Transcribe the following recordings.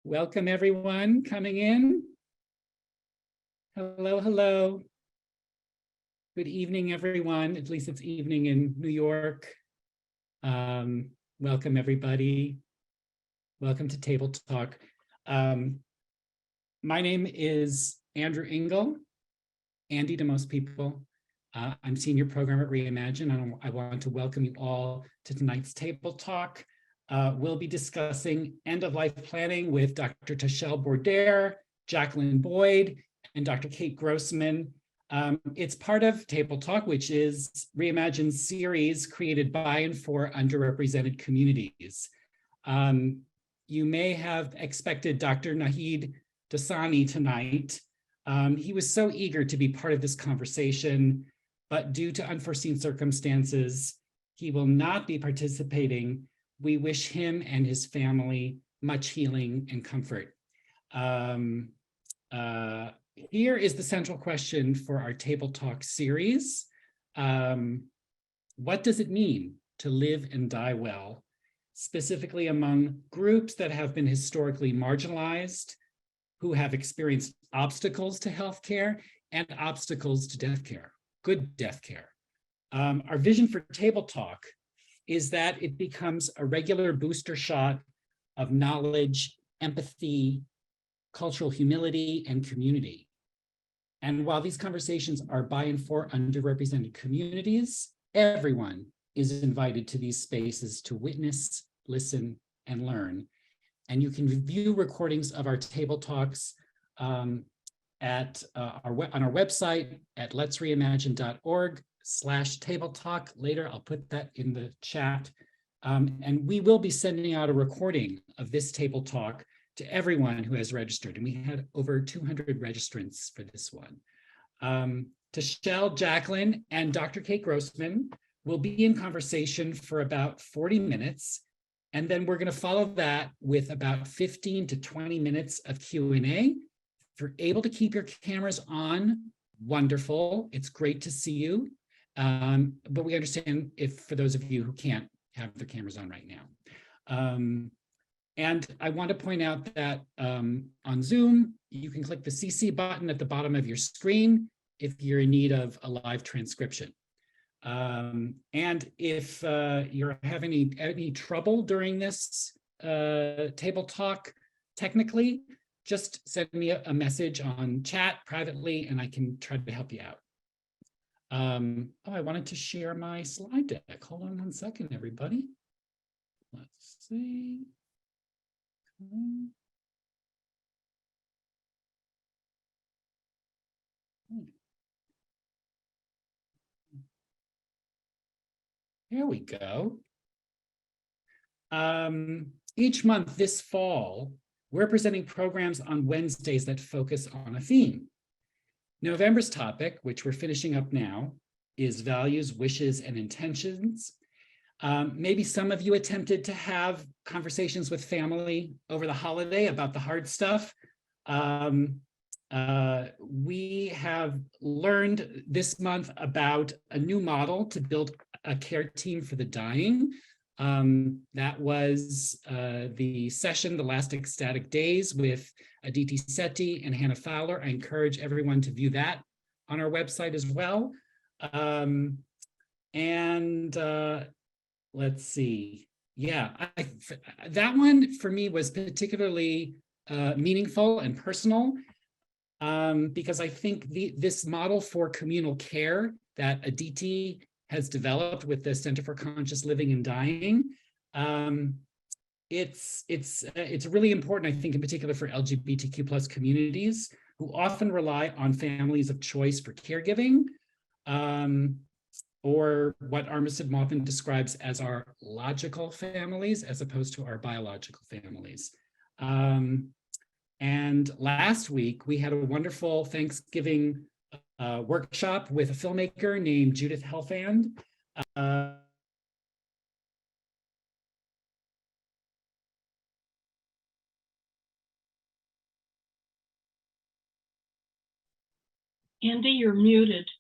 Welcome everyone coming in. Hello, hello. Good evening, everyone. At least it's evening in New York. Welcome everybody. Welcome to Table Talk. My name is Andrew Engel, Andy to most people. I'm Senior Programmer at Reimagine, and I want to welcome you all to tonight's Table Talk. We'll be discussing end-of-life planning with Dr. Tashelle Bourdaire, Jacqueline Boyd, and Dr. Kate Grossman. It's part of Table Talk, which is Reimagine's series created by and for underrepresented communities. You may have expected Dr. Nahid Dasani tonight. He was so eager to be part of this conversation, but due to unforeseen circumstances, he will not be participating. We wish him and his family much healing and comfort. Here is the central question for our Table Talk series. What does it mean to live and die well, specifically among groups that have been historically marginalized, who have experienced obstacles to healthcare and obstacles to death care, good death care? Our vision for Table Talk is that it becomes a regular booster shot of knowledge, empathy, cultural humility, and community. And while these conversations are by and for underrepresented communities, everyone is invited to these spaces to witness, listen, and learn. And you can view recordings of our Table Talks on our website at letsreimagine.org/Table Talk. Later, I'll put that in the chat. And we will be sending out a recording of this Table Talk to everyone who has registered. And we had over 200 registrants for this one. Tashelle, Jacqueline, and Dr. Kate Grossman will be in conversation for about 40 minutes. And then we're going to follow that with about 15 to 20 minutes of Q&A. If you're able to keep your cameras on, wonderful. It's great to see you. But we understand if for those of you who can't have their cameras on right now. And I want to point out that on Zoom, you can click the CC button at the bottom of your screen if you're in need of a live transcription. And if you're having any trouble during this Table Talk technically, just send me a message on chat privately and I can try to help you out. I wanted to share my slide deck. Hold on one second, everybody. Let's see. Here we go. Each month this fall, we're presenting programs on Wednesdays that focus on a theme. November's topic, which we're finishing up now, is values, wishes, and intentions. Maybe some of you attempted to have conversations with family over the holiday about the hard stuff. We have learned this month about a new model to build a care team for the dying. That was the session, The Last Ecstatic Days, with Aditi Sethi and Hannah Fowler. I encourage everyone to view that on our website as well. Let's see. Yeah, that one for me was particularly meaningful and personal because I think this model for communal care that Aditi has developed with the Center for Conscious Living and Dying, it's really important, I think, in particular for LGBTQ+ communities who often rely on families of choice for caregiving, or what Armistead Maupin describes as our logical families as opposed to our biological families. And last week, we had a wonderful Thanksgiving workshop with a filmmaker named Judith Helfand. Andy, you're muted.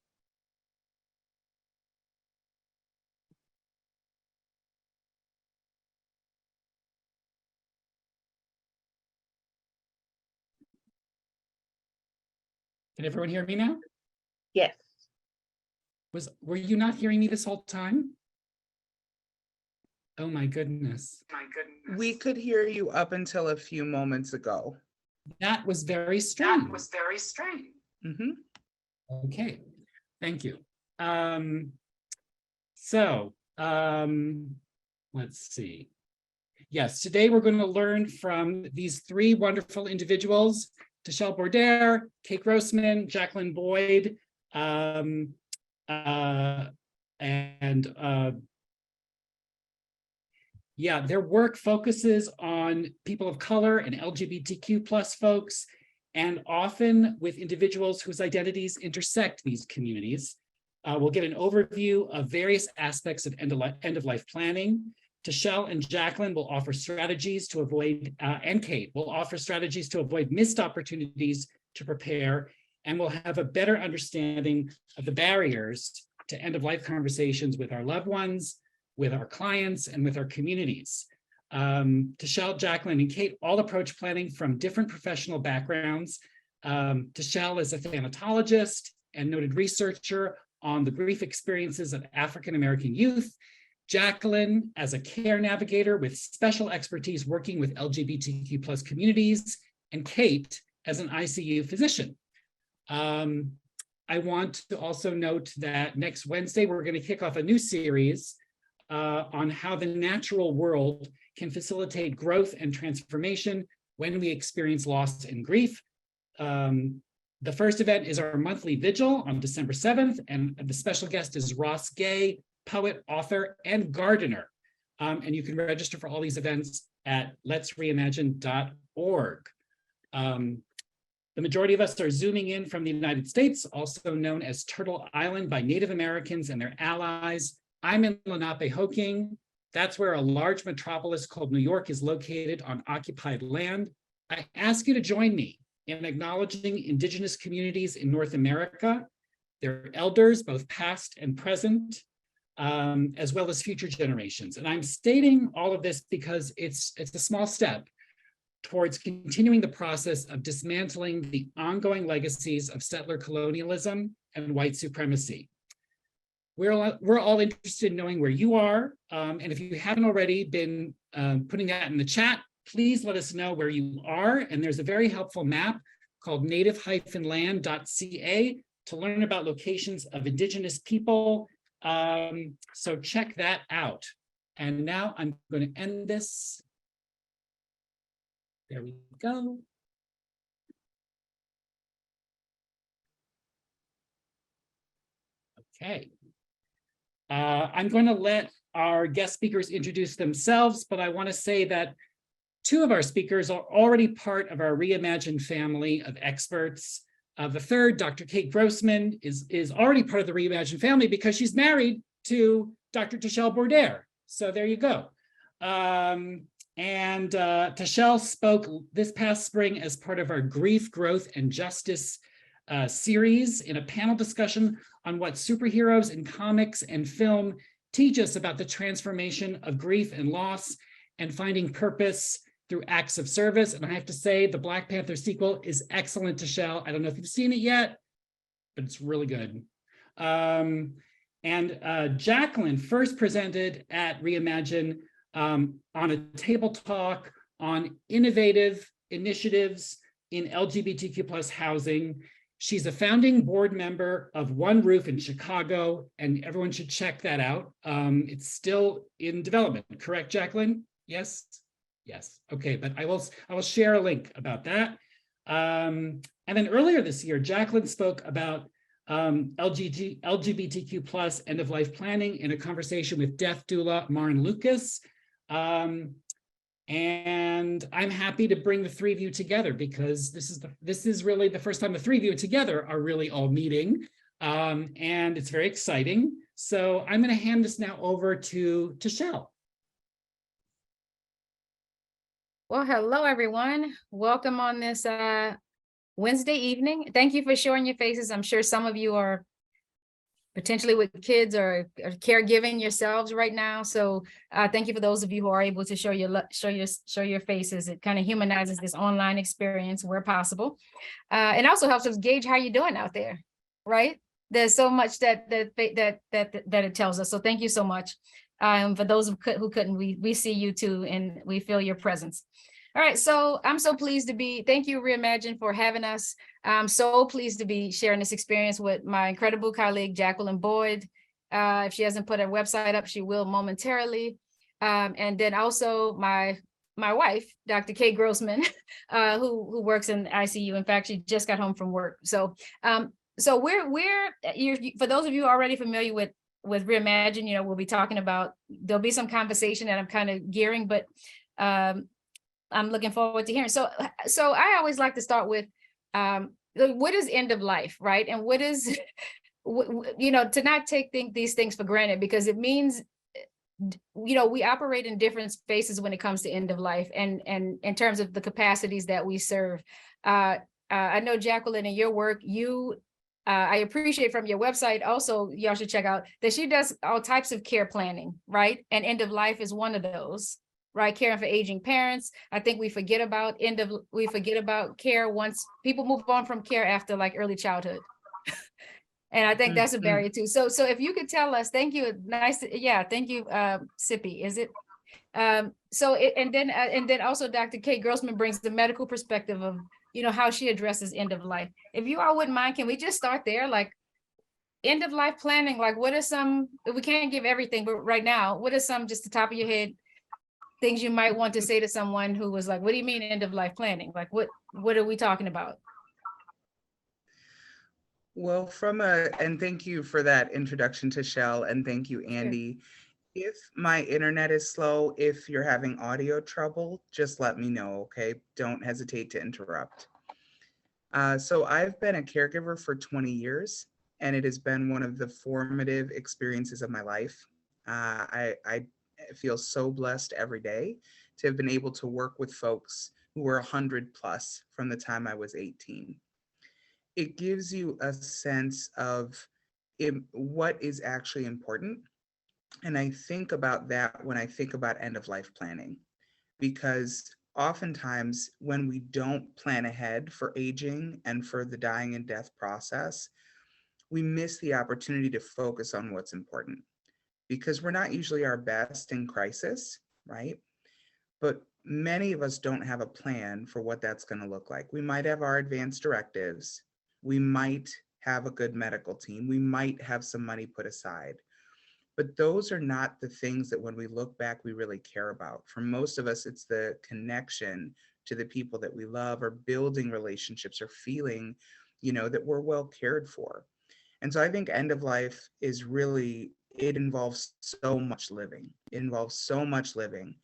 Can everyone hear me now? Yes. Were you not hearing me this whole time? Oh my goodness. We could hear you up until a few moments ago. That was very strange. Mhm. Okay, thank you. Let's see. Yes, today we're going to learn from these three wonderful individuals, Tashelle Bourdaire, Kate Grossman, Jacqueline Boyd, yeah, their work focuses on people of color and LGBTQ plus folks, and often with individuals whose identities intersect these communities. We'll get an overview of various aspects of end-of-life planning. Tashelle and Jacqueline will offer strategies to avoid, and Kate will offer strategies to avoid missed opportunities to prepare, and we'll have a better understanding of the barriers to end-of-life conversations with our loved ones, with our clients, and with our communities. Tashelle, Jacqueline, and Kate all approach planning from different professional backgrounds. Tashelle is a thanatologist and noted researcher on the grief experiences of African-American youth. Jacqueline as a care navigator with special expertise working with LGBTQ plus communities, and Kate as an ICU physician. I want to also note that next Wednesday, we're going to kick off a new series on how the natural world can facilitate growth and transformation when we experience loss and grief. The first event is our monthly vigil on December 7th, and the special guest is Ross Gay, poet, author, and gardener. And you can register for all these events at letsreimagine.org. The majority of us are zooming in from the United States, also known as Turtle Island by Native Americans and their allies. I'm in Lenapehoking. That's where a large metropolis called New York is located on occupied land. I ask you to join me in acknowledging Indigenous communities in North America, their elders, both past and present, as well as future generations. And I'm stating all of this because it's a small step towards continuing the process of dismantling the ongoing legacies of settler colonialism and white supremacy. We're all interested in knowing where you are. And if you haven't already been putting that in the chat, please let us know where you are. And there's a very helpful map called native-land.ca to learn about locations of Indigenous people. So check that out. And now I'm going to end this. There we go. Okay. I'm going to let our guest speakers introduce themselves, but I want to say that two of our speakers are already part of our Reimagine family of experts. The third, Dr. Kate Grossman, is already part of the Reimagine family because she's married to Dr. Tashelle Bourdaire. So there you go. Tashelle spoke this past spring as part of our Grief, Growth, and Justice series in a panel discussion on what superheroes in comics and film teach us about the transformation of grief and loss and finding purpose through acts of service. And I have to say, the Black Panther sequel is excellent, Tashelle. I don't know if you've seen it yet, but it's really good. Jacqueline first presented at Reimagine on a table talk on innovative initiatives in LGBTQ plus housing. She's a founding board member of One Roof in Chicago, and everyone should check that out. It's still in development, correct, Jacqueline? Yes? Yes, okay, but I will share a link about that. And then earlier this year, Jacqueline spoke about LGBTQ plus end-of-life planning in a conversation with death doula Maren Lucas. And I'm happy to bring the three of you together because this is really the first time the three of you together are really all meeting, and it's very exciting. So I'm going to hand this now over to Tashelle. Well, hello, everyone. Welcome on this Wednesday evening. Thank you for showing your faces. I'm sure some of you are potentially with kids or caregiving yourselves right now. So thank you for those of you who are able to show your faces. It kind of humanizes this online experience where possible. And also helps us gauge how you're doing out there, right? There's so much that it tells us. So thank you so much. For those who couldn't, we see you too, and we feel your presence. All right, so I'm so pleased to be, thank you Reimagine for having us. I'm so pleased to be sharing this experience with my incredible colleague, Jacqueline Boyd. If she hasn't put her website up, she will momentarily. And then also my wife, Dr. Kate Grossman, who works in ICU. In fact, she just got home from work. So for those of you already familiar with Reimagine, we'll be talking about, there'll be some conversation that I'm kind of gearing, but I'm looking forward to hearing. So I always like to start with what is end of life, right? And what is, to not take these things for granted, because it means, we operate in different spaces when it comes to end of life and in terms of the capacities that we serve. I know, Jacqueline, in your work, I appreciate from your website also, y'all should check out that she does all types of care planning, right? And end of life is one of those. Right, caring for aging parents. I think we forget about care once people move on from care after like early childhood. And I think that's a barrier too. So if you could tell us, thank you. Nice. Thank you, Sippy. Is it? And then also Dr. Kate Grossman brings the medical perspective of, how she addresses end of life. If you all wouldn't mind, can we just start there? Like end of life planning, like what are some, we can't give everything, but right now, what are some, just the top of your head, things you might want to say to someone who was like, what do you mean end of life planning? Like, what are we talking about? Well, and thank you for that introduction to Shell, and thank you, Andy. Sure. If my internet is slow, if you're having audio trouble, just let me know, okay? Don't hesitate to interrupt. So I've been a caregiver for 20 years, and it has been one of the formative experiences of my life. I feel so blessed every day to have been able to work with folks who were 100 plus from the time I was 18. It gives you a sense of what is actually important. And I think about that when I think about end of life planning, because oftentimes when we don't plan ahead for aging and for the dying and death process, we miss the opportunity to focus on what's important, because we're not usually our best in crisis, right? But many of us don't have a plan for what that's going to look like. We might have our advanced directives. We might have a good medical team. We might have some money put aside. But those are not the things that when we look back, we really care about. For most of us, it's the connection to the people that we love, or building relationships, or feeling, that we're well cared for. And so I think end of life is really, it involves so much living. It involves so much living.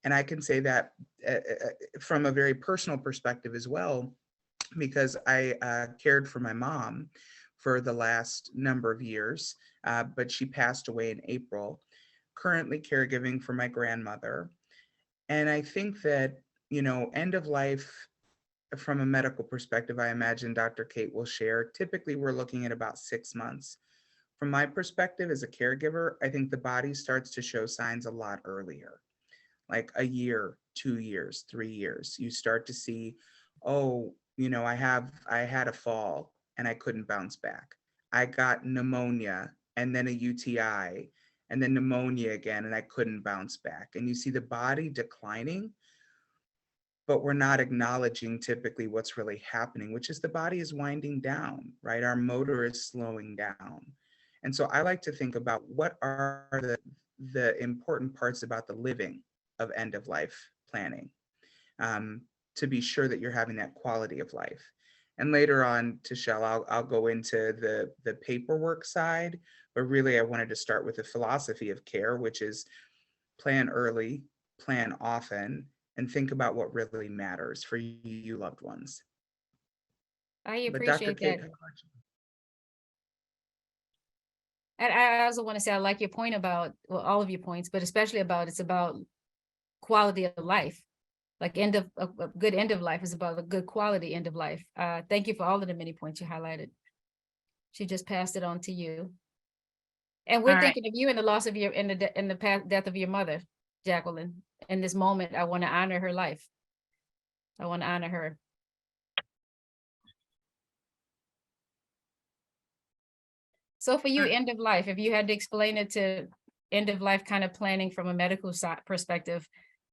And I can say that from a very personal perspective as well, because I cared for my mom for the last number of years, but she passed away in April, currently caregiving for my grandmother. And I think that, end of life from a medical perspective, I imagine Dr. Kate will share, typically we're looking at about 6 months. From my perspective as a caregiver, I think the body starts to show signs a lot earlier, like a year, 2 years, 3 years. You start to see, oh, I had a fall and I couldn't bounce back. I got pneumonia and then a UTI and then pneumonia again, and I couldn't bounce back. And you see the body declining, but we're not acknowledging typically what's really happening, which is the body is winding down, right? Our motor is slowing down. And so I like to think about what are the important parts about the living of end of life planning, to be sure that you're having that quality of life. And later on, Shell, I'll go into the paperwork side, but really I wanted to start with the philosophy of care, which is plan early, plan often, and think about what really matters for you loved ones. I appreciate that. And I also want to say, I like your point about, well, all of your points, but especially it's about quality of life. Like a good end of life is about a good quality end of life. Thank you for all of the many points you highlighted. She just passed it on to you. And we're All right. thinking of you in the loss of your, in the death of your mother, Jacqueline. In this moment, I want to honor her life. I want to honor her. So for you, end of life, if you had to explain it to end of life kind of planning from a medical side perspective,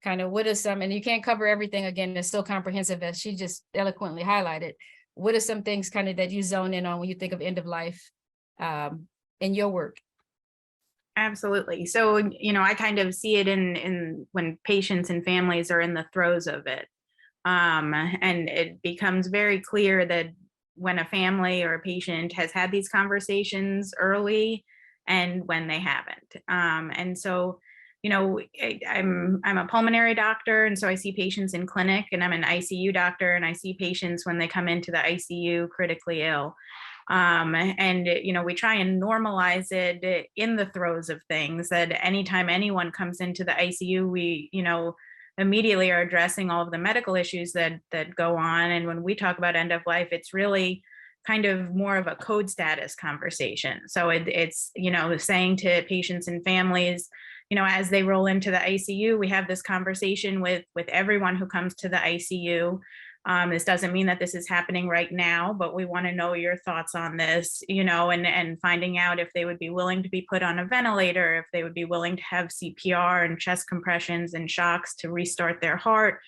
kind of what are some, and you can't cover everything again, it's so comprehensive as she just eloquently highlighted. What are some things kind of that you zone in on when you think of end of life in your work? Absolutely. So, I kind of see it in when patients and families are in the throes of it. And it becomes very clear that when a family or a patient has had these conversations early and when they haven't. And so, I'm a pulmonary doctor, and so I see patients in clinic, and I'm an ICU doctor, and I see patients when they come into the ICU critically ill. And we try and normalize it in the throes of things, that anytime anyone comes into the ICU, we immediately are addressing all of the medical issues that go on. And when we talk about end of life, it's really kind of more of a code status conversation. So it's saying to patients and families, as they roll into the ICU, we have this conversation with everyone who comes to the ICU. This doesn't mean that this is happening right now, but we want to know your thoughts on this, and finding out if they would be willing to be put on a ventilator, if they would be willing to have CPR and chest compressions and shocks to restart their heart,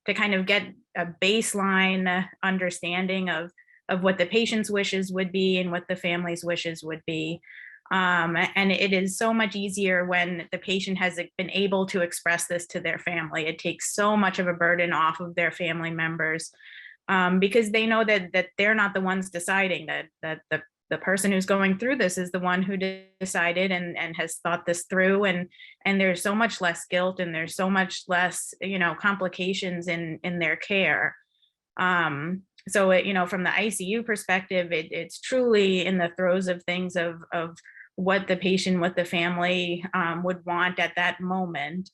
to kind of get a baseline understanding of what the patient's wishes would be and what the family's wishes would be. And it is so much easier when the patient has been able to express this to their family. It takes so much of a burden off of their family members, because they know that they're not the ones deciding, that the person who's going through this is the one who decided and has thought this through. And there's so much less guilt, and there's so much less, complications in their care. So, from the ICU perspective, it's truly in the throes of things of what the patient, what the family would want at that moment.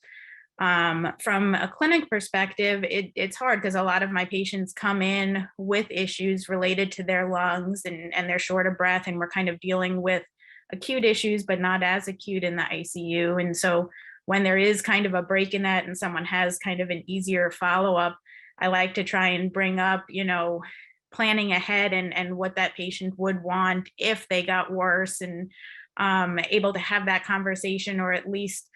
From a clinic perspective, it's hard because a lot of my patients come in with issues related to their lungs, and they're short of breath, and we're kind of dealing with acute issues, but not as acute in the ICU. And so when there is kind of a break in that and someone has kind of an easier follow-up, I like to try and bring up, planning ahead and what that patient would want if they got worse, and able to have that conversation, or at least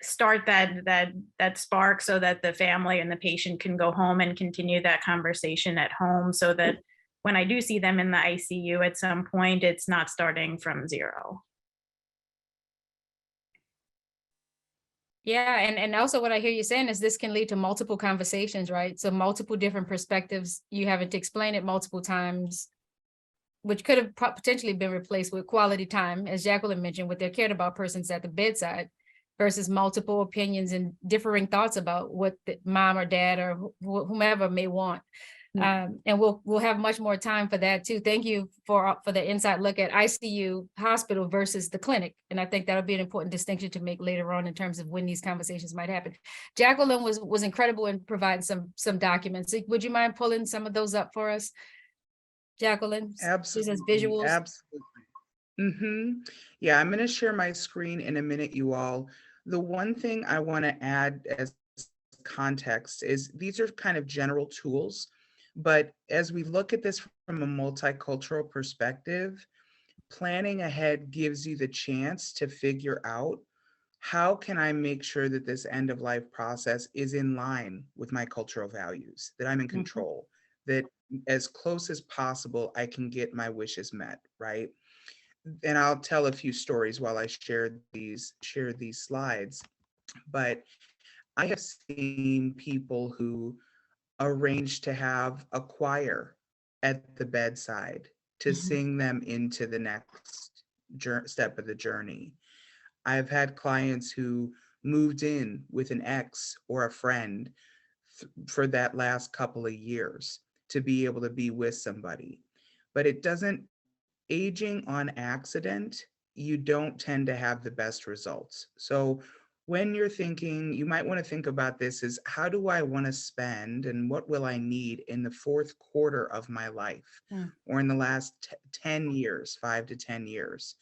start that spark, so that the family and the patient can go home and continue that conversation at home, so that when I do see them in the ICU at some point, it's not starting from zero. Yeah, and also what I hear you saying is this can lead to multiple conversations, right? So multiple different perspectives. You having to explain it multiple times, which could have potentially been replaced with quality time, as Jacqueline mentioned, with their cared about persons at the bedside, versus multiple opinions and differing thoughts about what the mom or dad or whomever may want. And we'll have much more time for that too. Thank you for the inside look at ICU hospital versus the clinic. And I think that'll be an important distinction to make later on in terms of when these conversations might happen. Jacqueline was incredible in providing some documents. Would you mind pulling some of those up for us, Jacqueline? Absolutely. As visuals. Absolutely. Yeah, I'm going to share my screen in a minute, you all. The one thing I want to add as context is these are kind of general tools. But as we look at this from a multicultural perspective, planning ahead gives you the chance to figure out, how can I make sure that this end of life process is in line with my cultural values, that I'm in control, that as close as possible, I can get my wishes met, right? And I'll tell a few stories while I share these slides. But I have seen people who arranged to have a choir at the bedside to sing them into the next step of the journey. I've had clients who moved in with an ex or a friend for that last couple of years to be able to be with somebody. But it doesn't, aging on accident, you don't tend to have the best results. So when you're thinking, you might want to think about this as, how do I want to spend and what will I need in the fourth quarter of my life or in the last 10 years, 5 to 10 years?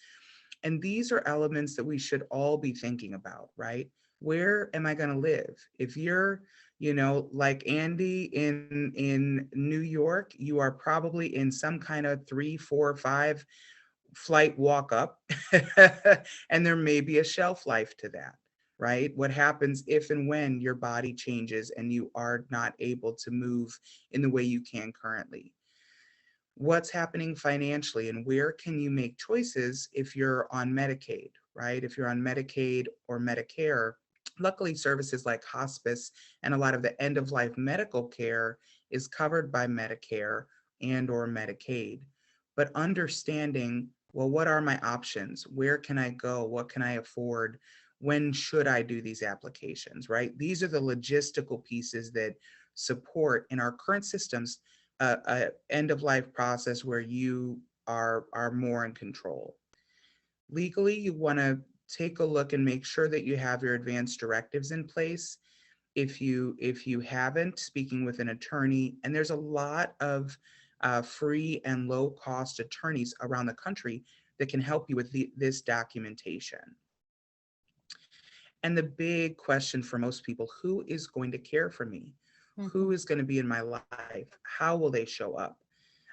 And these are elements that we should all be thinking about, right? Where am I going to live? If you're, like Andy in New York, you are probably in some kind of 3, 4, 5 flight walk up, and there may be a shelf life to that, right? What happens if and when your body changes and you are not able to move in the way you can currently? What's happening financially, and where can you make choices if you're on Medicaid, right? If you're on Medicaid or Medicare, luckily services like hospice and a lot of the end of life medical care is covered by Medicare and or Medicaid. But understanding, well, what are my options? Where can I go? What can I afford? When should I do these applications, right? These are the logistical pieces that support in our current systems a end of life process where you are more in control. Legally, you want to take a look and make sure that you have your advanced directives in place. If you haven't, speaking with an attorney, and there's a lot of free and low cost attorneys around the country that can help you with this documentation. And the big question for most people, who is going to care for me? Who is going to be in my life? How will they show up?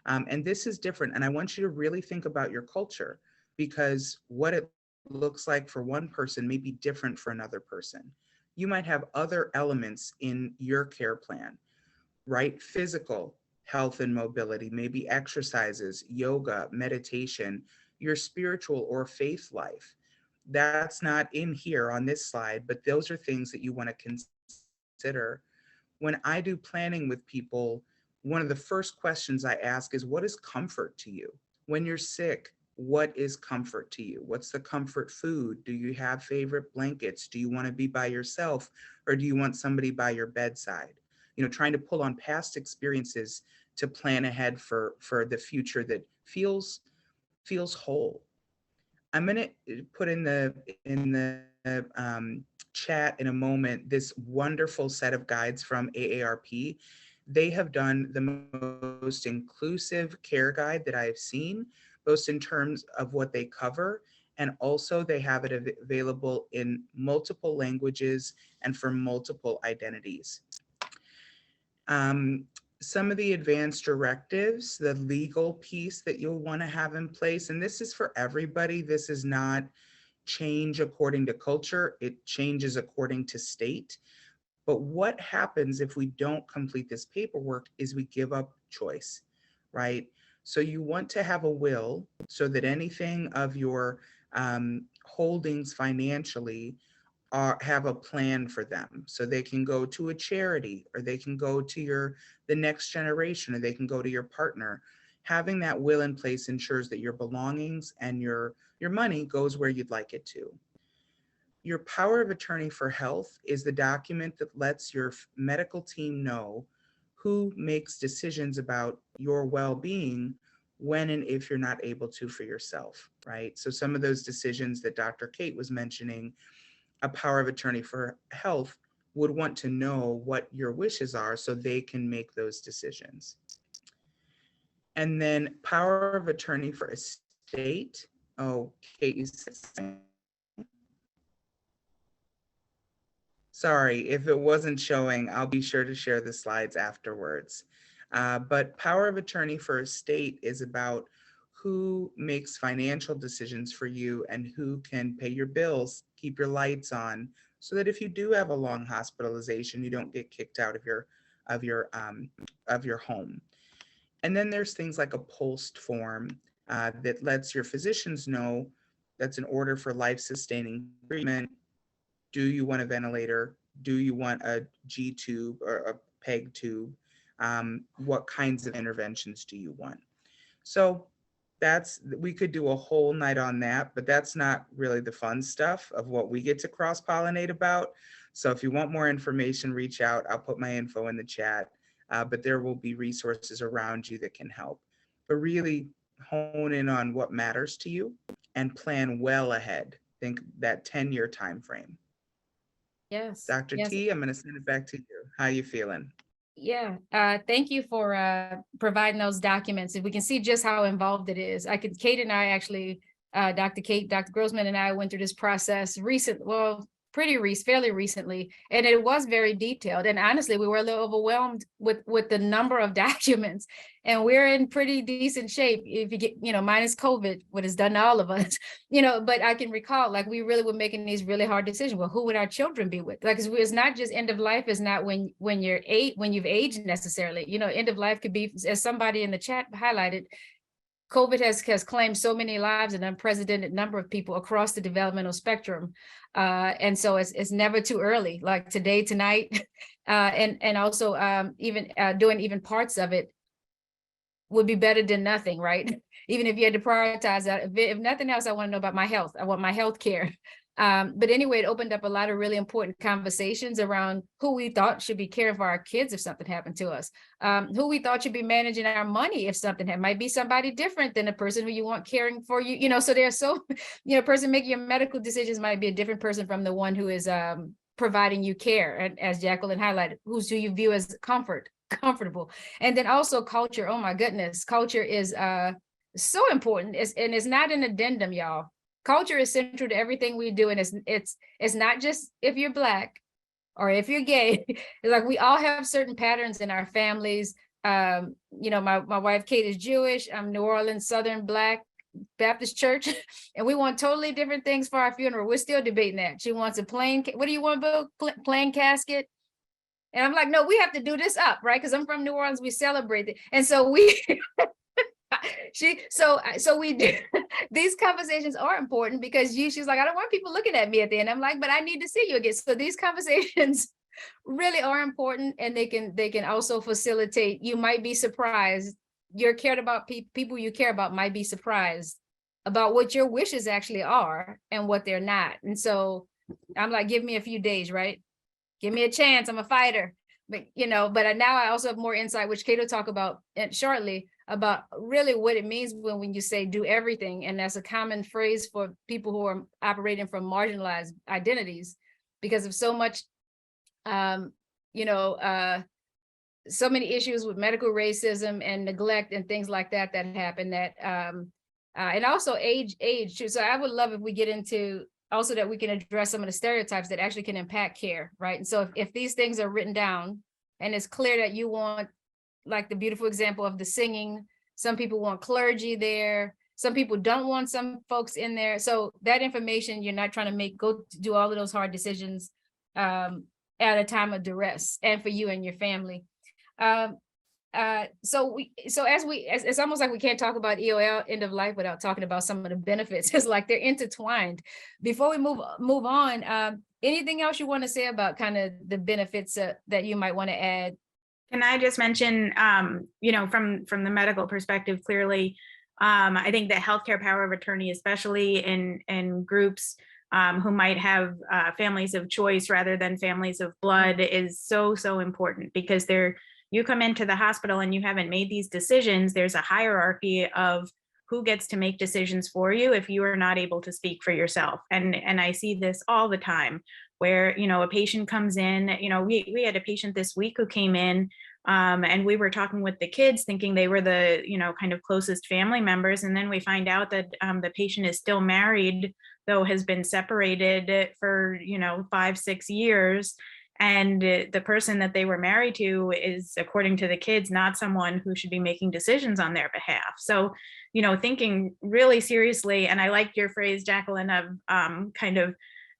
And this is different. And I want you to really think about your culture, because what it looks like for one person may be different for another person. You might have other elements in your care plan, right? Physical health and mobility, maybe exercises, yoga, meditation, your spiritual or faith life. That's not in here on this slide, but those are things that you want to consider. When I do planning with people, one of the first questions I ask is, what is comfort to you? When you're sick, what is comfort to you? What's the comfort food? Do you have favorite blankets? Do you want to be by yourself, or do you want somebody by your bedside? Trying to pull on past experiences to plan ahead for the future that feels whole. I'm going to put in the chat in a moment this wonderful set of guides from AARP. They have done the most inclusive care guide that I have seen, both in terms of what they cover, and also they have it available in multiple languages and for multiple identities. Some of the advanced directives, the legal piece that you'll want to have in place, and this is for everybody. This is not change according to culture. It changes according to state. But what happens if we don't complete this paperwork is we give up choice, right? So you want to have a will so that anything of your holdings financially have a plan for them, so they can go to a charity, or they can go to the next generation, or they can go to your partner. Having that will in place ensures that your belongings and your money goes where you'd like it to. Your power of attorney for health is the document that lets your medical team know who makes decisions about your well-being when and if you're not able to for yourself, right? So some of those decisions that Dr. Kate was mentioning, a power of attorney for health would want to know what your wishes are so they can make those decisions. And then power of attorney for estate. Oh, Kate, you said, sorry, if it wasn't showing, I'll be sure to share the slides afterwards. But power of attorney for estate is about who makes financial decisions for you and who can pay your bills, keep your lights on, so that if you do have a long hospitalization, you don't get kicked out of your home. And then there's things like a post form that lets your physicians know that's an order for life-sustaining treatment. Do you want a ventilator? Do you want a G tube or a PEG tube? What kinds of interventions do you want? So we could do a whole night on that, but that's not really the fun stuff of what we get to cross-pollinate about. So if you want more information, reach out. I'll put my info in the chat, but there will be resources around you that can help. But really hone in on what matters to you and plan well ahead. Think that 10-year time frame. Yes. Dr. Yes. T, I'm going to send it back to you. How are you feeling? Yeah, thank you for providing those documents. And we can see just how involved it is. Kate and I actually Dr. Grossman and I went through this process fairly recently, and it was very detailed. And honestly, we were a little overwhelmed with the number of documents, and we're in pretty decent shape if you get, minus COVID, what it's done to all of us, but I can recall, like, we really were making these really hard decisions. Well, who would our children be with? Like, it's not just end of life is not when you've aged necessarily, end of life could be, as somebody in the chat highlighted, COVID has claimed so many lives, an unprecedented number of people across the developmental spectrum. And so it's never too early, like today, tonight, and also even doing even parts of it would be better than nothing, right? Even if you had to prioritize that. If nothing else, I want to know about my health. I want my health care. But anyway, it opened up a lot of really important conversations around who we thought should be caring for our kids if something happened to us, who we thought should be managing our money if something happened. Might be somebody different than the person who you want caring for you, so there's person making your medical decisions might be a different person from the one who is providing you care, and as Jacqueline highlighted, who you view as comfortable. And then also culture. Oh my goodness, culture is so important. And it's not an addendum, y'all. Culture is central to everything we do, and it's not just if you're Black or if you're gay. Like, we all have certain patterns in our families. My wife Kate is Jewish. I'm New Orleans Southern Black Baptist Church, and we want totally different things for our funeral. We're still debating that. She wants a plain. What do you want, Bill? Plain casket. And I'm like, no, we have to do this up, right? Because I'm from New Orleans. We celebrate it, and so we. So we do. These conversations are important because she's like, I don't want people looking at me at the end. I'm like, but I need to see you again. So these conversations really are important, and they can also facilitate. You might be surprised. You're cared about people you care about might be surprised about what your wishes actually are and what they're not. And so I'm like, give me a few days, right? Give me a chance. I'm a fighter. But but now I also have more insight, which Kate will talk about shortly, about really what it means when you say do everything. And that's a common phrase for people who are operating from marginalized identities, because of so much, so many issues with medical racism and neglect and things like that happen, that and also age too. So I would love if we get into also that we can address some of the stereotypes that actually can impact care, right? And so if these things are written down and it's clear that you want, like the beautiful example of the singing, some people want clergy there, some people don't want some folks in there. So that information, you're not trying to go do all of those hard decisions at a time of duress, and for you and your family. So it's almost like we can't talk about EOL, end of life, without talking about some of the benefits. It's like they're intertwined. Before we move on, anything else you want to say about kind of the benefits that you might want to add? Can I just mention, from the medical perspective, clearly, I think the healthcare power of attorney, especially in groups who might have families of choice rather than families of blood, is so important, because you come into the hospital and you haven't made these decisions. There's a hierarchy of who gets to make decisions for you if you are not able to speak for yourself. And I see this all the time, where, a patient comes in, we had a patient this week who came in, and we were talking with the kids thinking they were the, kind of closest family members. And then we find out that the patient is still married, though has been separated for, 5-6 years. And the person that they were married to is, according to the kids, not someone who should be making decisions on their behalf. So, thinking really seriously, and I like your phrase, Jacqueline, of kind of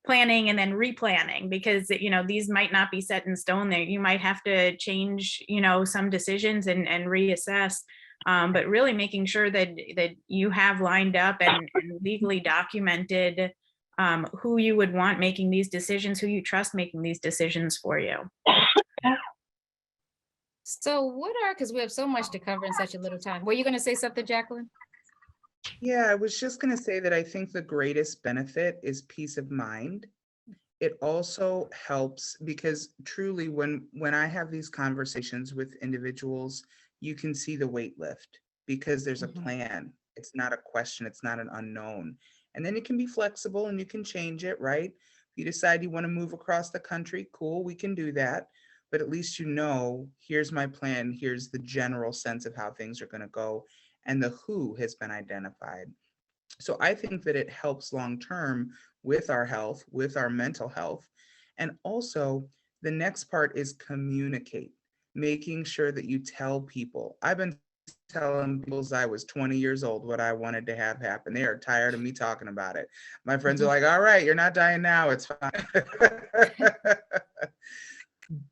planning and then replanning, because, these might not be set in stone there. You might have to change, some decisions and reassess, but really making sure that you have lined up and legally documented who you would want making these decisions, who you trust making these decisions for you. So because we have so much to cover in such a little time. Were you going to say something, Jacqueline? Yeah, I was just going to say that I think the greatest benefit is peace of mind. It also helps because truly when I have these conversations with individuals, you can see the weight lift because there's a plan. It's not a question. It's not an unknown. And then it can be flexible and you can change it, right? If you decide you want to move across the country, cool, we can do that. But at least here's my plan. Here's the general sense of how things are going to go. And the who has been identified. So I think that it helps long-term with our health, with our mental health. And also the next part is communicate, making sure that you tell people. I've been telling people since I was 20 years old what I wanted to have happen. They are tired of me talking about it. My friends are like, all right, you're not dying now, it's fine.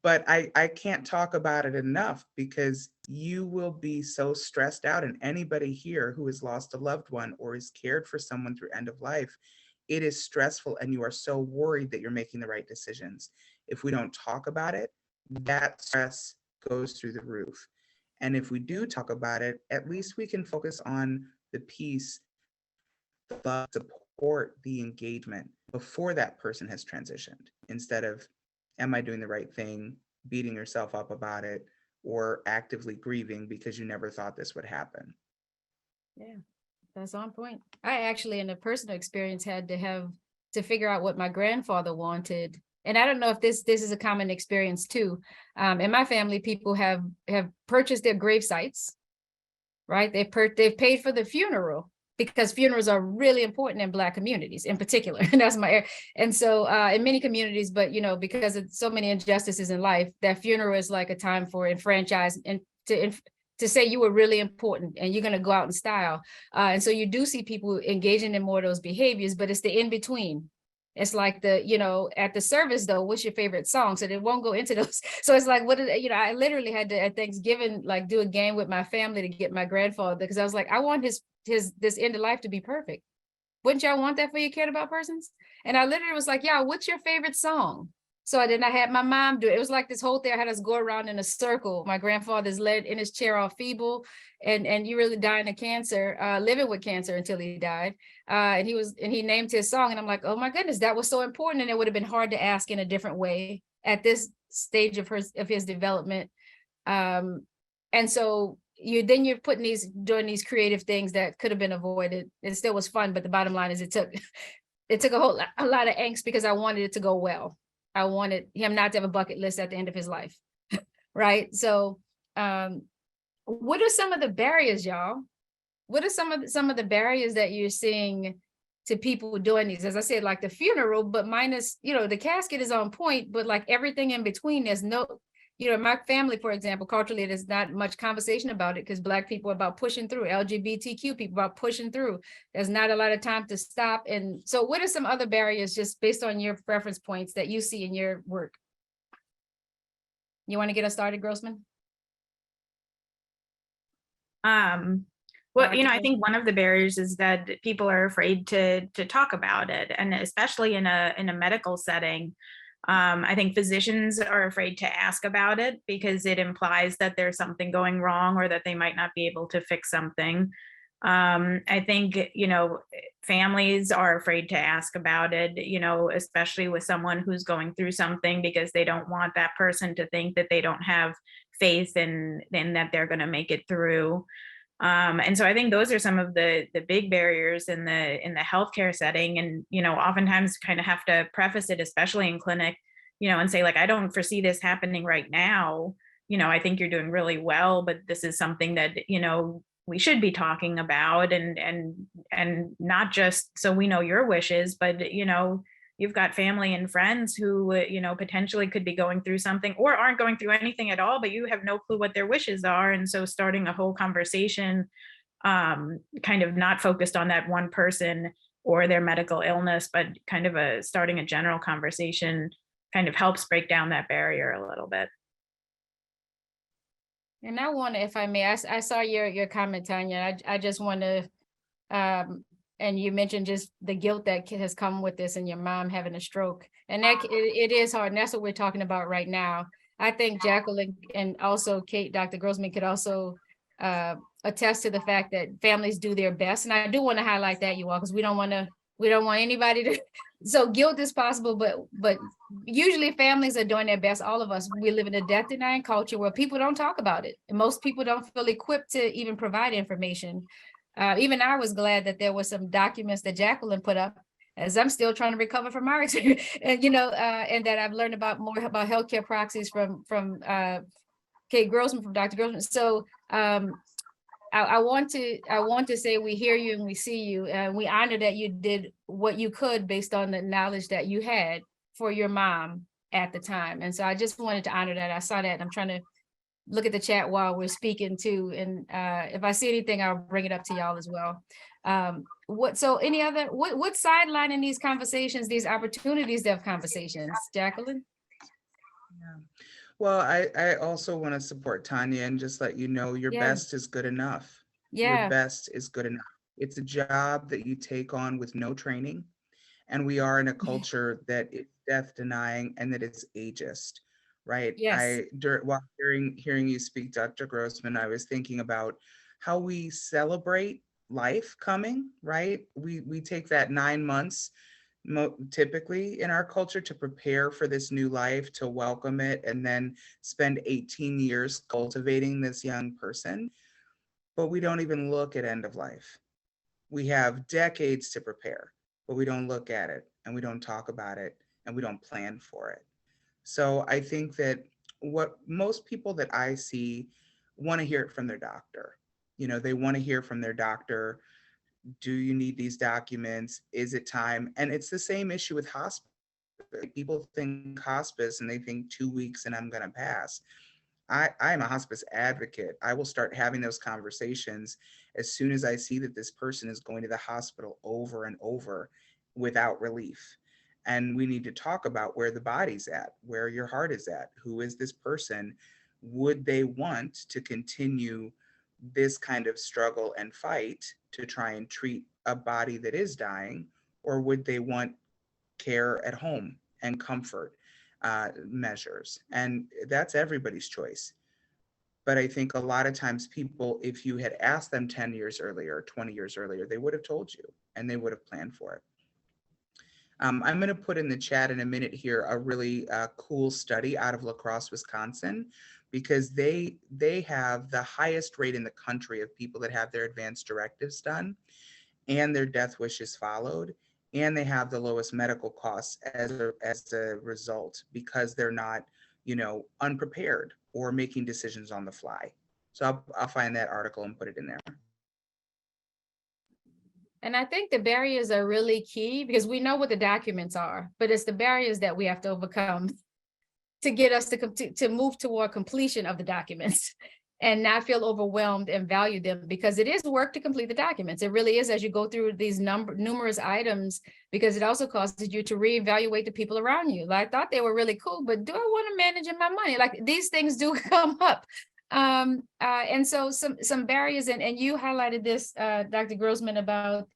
But I can't talk about it enough because you will be so stressed out. And anybody here who has lost a loved one or is cared for someone through end of life, it is stressful and you are so worried that you're making the right decisions. If we don't talk about it, that stress goes through the roof. And if we do talk about it, at least we can focus on the peace, the support, the engagement before that person has transitioned, instead of, am I doing the right thing, beating yourself up about it, or actively grieving because you never thought this would happen. Yeah, that's on point. I actually, in a personal experience, had to figure out what my grandfather wanted. And I don't know if this is a common experience too. In my family, people have purchased their grave sites, right? They've paid for the funeral, because funerals are really important in Black communities in particular. And that's my, and so in many communities, but because of so many injustices in life, that funeral is like a time for enfranchise and to say you were really important and you're going to go out in style. And so you do see people engaging in more of those behaviors, but it's the in between. It's like at the service though, what's your favorite song? So they won't go into those. So it's like, I literally had to at Thanksgiving, like do a game with my family to get my grandfather, because I was like, I want this end of life to be perfect. Wouldn't y'all want that for your cared about persons? And I literally was like, yeah, what's your favorite song? So then I had my mom do it. It was like this whole thing. I had us go around in a circle. My grandfather's led in his chair, all feeble, and you really dying of cancer, living with cancer until he died. And he named his song, and I'm like, oh my goodness, that was so important. And it would have been hard to ask in a different way at this stage of his development. And so you're doing these creative things that could have been avoided. It still was fun, but the bottom line is it took a lot of angst, because I wanted it to go well. I wanted him not to have a bucket list at the end of his life. Right. So what are some of the barriers, y'all? What are some of the barriers that you're seeing to people doing these? As I said, like the funeral, but minus, the casket is on point, but like everything in between, there's no, my family, for example, culturally, there's not much conversation about it because Black people are about pushing through, LGBTQ people about pushing through. There's not a lot of time to stop. And so what are some other barriers, just based on your reference points, that you see in your work? You want to get us started, Grossman? Well, I think one of the barriers is that people are afraid to talk about it, and especially in a medical setting. I think physicians are afraid to ask about it because it implies that there's something going wrong or that they might not be able to fix something. I think, families are afraid to ask about it, especially with someone who's going through something, because they don't want that person to think that they don't have faith in that they're going to make it through. And so I think those are some of the big barriers in the healthcare setting. And, oftentimes kind of have to preface it, especially in clinic, and say, like, I don't foresee this happening right now. I think you're doing really well, but this is something that, we should be talking about, and not just so we know your wishes, but, you've got family and friends who, potentially could be going through something or aren't going through anything at all, but you have no clue what their wishes are. And so starting a whole conversation, kind of not focused on that one person or their medical illness, but kind of starting a general conversation kind of helps break down that barrier a little bit. And I want to, if I may, I saw your comment, Tanya. I just want to, and you mentioned just the guilt that has come with this, and your mom having a stroke, and that it is hard, and that's what we're talking about right now. I think Jacqueline and also Kate, Dr. Grossman, could also attest to the fact that families do their best, and I do want to highlight that, you all, because we don't want anybody to. So guilt is possible, but usually families are doing their best. All of us, we live in a death denying culture where people don't talk about it, and most people don't feel equipped to even provide information. Even I was glad that there was some documents that Jacqueline put up, as I'm still trying to recover from our experience, and and that I've learned more about healthcare proxies from Kate Grossman, from Dr. Grossman. So I want to say we hear you and we see you, and we honor that you did what you could based on the knowledge that you had for your mom at the time. And so I just wanted to honor that. I saw that. I'm trying to look at the chat while we're speaking too. And if I see anything, I'll bring it up to y'all as well. Any other, what sideline in these conversations, these opportunities to have conversations, Jacqueline? Yeah. Well, I also want to support Tanya and just let you know your Yeah. best is good enough. Yeah. Your best is good enough. It's a job that you take on with no training. And we are in a culture that is death denying and that it's ageist, right? Yes. While hearing you speak, Dr. Grossman, I was thinking about how we celebrate life coming, right? We take that 9 months typically in our culture to prepare for this new life, to welcome it, and then spend 18 years cultivating this young person. But we don't even look at end of life. We have decades to prepare, but we don't look at it and we don't talk about it and we don't plan for it. So I think that what most people that I see want to hear it from their doctor. You know, they want to hear from their doctor. Do you need these documents? Is it time? And it's the same issue with hospice. People think hospice and they think 2 weeks and I'm going to pass. I'm a hospice advocate. I will start having those conversations as soon as I see that this person is going to the hospital over and over without relief. And we need to talk about where the body's at, where your heart is at. Who is this person? Would they want to continue this kind of struggle and fight to try and treat a body that is dying? Or would they want care at home and comfort measures? And that's everybody's choice. But I think a lot of times people, if you had asked them 10 years earlier, 20 years earlier, they would have told you and they would have planned for it. I'm going to put in the chat in a minute here a really cool study out of La Crosse, Wisconsin, because they have the highest rate in the country of people that have their advanced directives done and their death wishes followed. And they have the lowest medical costs as a result, because they're not, unprepared or making decisions on the fly. So I'll find that article and put it in there. And I think the barriers are really key, because we know what the documents are, but it's the barriers that we have to overcome to get us to move toward completion of the documents and not feel overwhelmed and value them, because it is work to complete the documents. It really is, as you go through these numerous items, because it also causes you to reevaluate the people around you. Like, I thought they were really cool, but do I want to manage my money? Like, these things do come up. And so some barriers, and you highlighted this, Dr. Grossman, about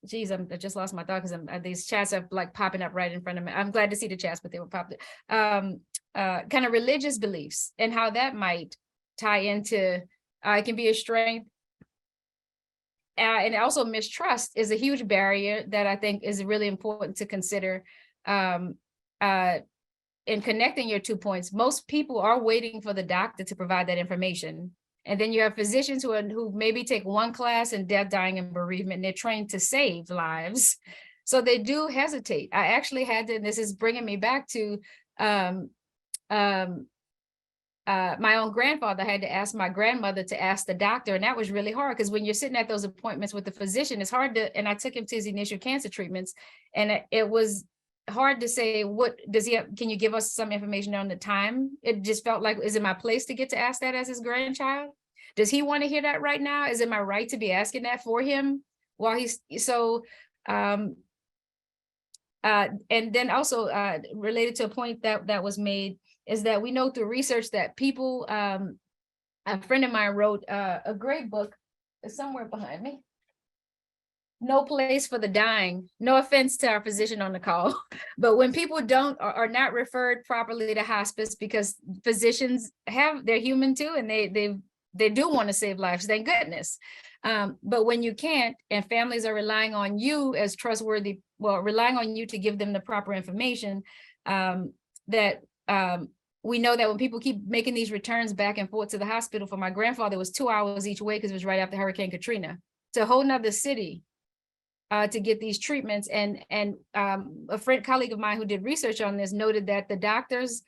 geez, I just lost my thought, because these chats are like popping up right in front of me. I'm glad to see the chats, but they were popped. Kind of religious beliefs and how that might tie into, it can be a strength. And also mistrust is a huge barrier that I think is really important to consider. In connecting your 2 points, most people are waiting for the doctor to provide that information. And then you have physicians who maybe take one class in death, dying, and bereavement, and they're trained to save lives. So they do hesitate. I actually had to, and this is bringing me back to my own grandfather. I had to ask my grandmother to ask the doctor, and that was really hard, because when you're sitting at those appointments with the physician, it's hard to, and I took him to his initial cancer treatments, and it was hard to say, what does he have? Can you give us some information on the time? It just felt like, is it my place to get to ask that as his grandchild? Does he want to hear that right now? Is it my right to be asking that for him while he's so, and then also related to a point that was made, is that we know through research that people, a friend of mine wrote a great book, it's somewhere behind me, No Place for the Dying. No offense to our physician on the call, but when people are not referred properly to hospice, because physicians they're human too, and they do want to save lives, thank goodness. But when you can't, and families are relying on you as trustworthy, relying on you to give them the proper information, we know that when people keep making these returns back and forth to the hospital, for my grandfather, it was 2 hours each way, because it was right after Hurricane Katrina, to a whole nother city to get these treatments. And a colleague of mine who did research on this noted that the doctors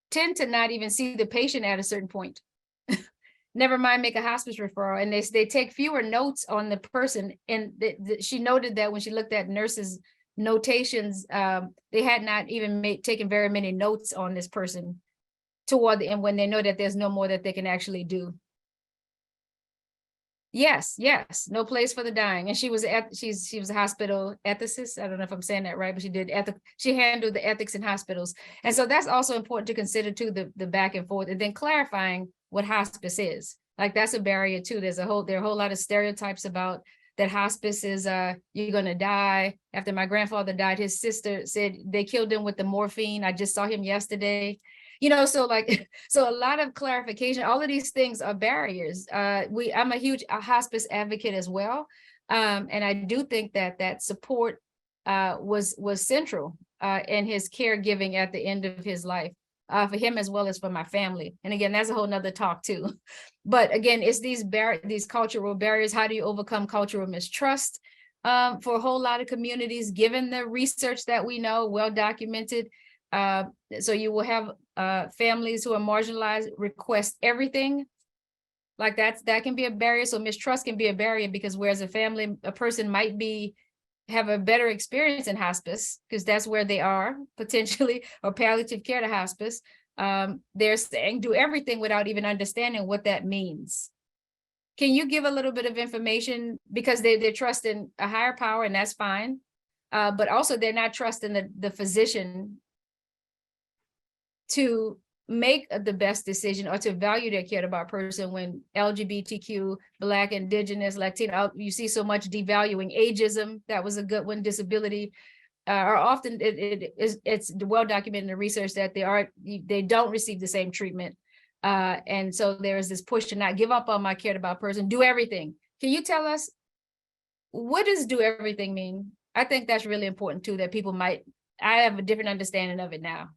tend to not even see the patient at a certain point. never mind make a hospice referral, and they take fewer notes on the person. And she noted that when she looked at nurses' notations, they had not even taken very many notes on this person toward the end, when they know that there's no more that they can actually do. Yes, no place for the dying. And she was a hospital ethicist. I don't know if I'm saying that right, but she handled the ethics in hospitals. And so that's also important to consider too, the back and forth, and then clarifying what hospice is. Like that's a barrier too. There are a whole lot of stereotypes about that hospice is you're gonna die. After my grandfather died, his sister said they killed him with the morphine. I just saw him yesterday. So a lot of clarification. All of these things are barriers. I'm a huge hospice advocate as well, and I do think that support was central in his caregiving at the end of his life, for him as well as for my family. And again, that's a whole nother talk too. But again, it's these cultural barriers. How do you overcome cultural mistrust for a whole lot of communities, given the research that we know, well documented? So you will have families who are marginalized request everything. Like that can be a barrier. So mistrust can be a barrier, because whereas a person might have a better experience in hospice, because that's where they are potentially, or palliative care to hospice, they're saying do everything without even understanding what that means. Can you give a little bit of information, because they're trusting a higher power, and that's fine, but also they're not trusting the physician to make the best decision or to value their care about person, when LGBTQ, Black, Indigenous, Latino, you see so much devaluing. Ageism, that was a good one. Disability, are often, it's well documented in the research that they don't receive the same treatment. And so there is this push to not give up on my cared about person, do everything. Can you tell us, what does do everything mean? I think that's really important too, that I have a different understanding of it now,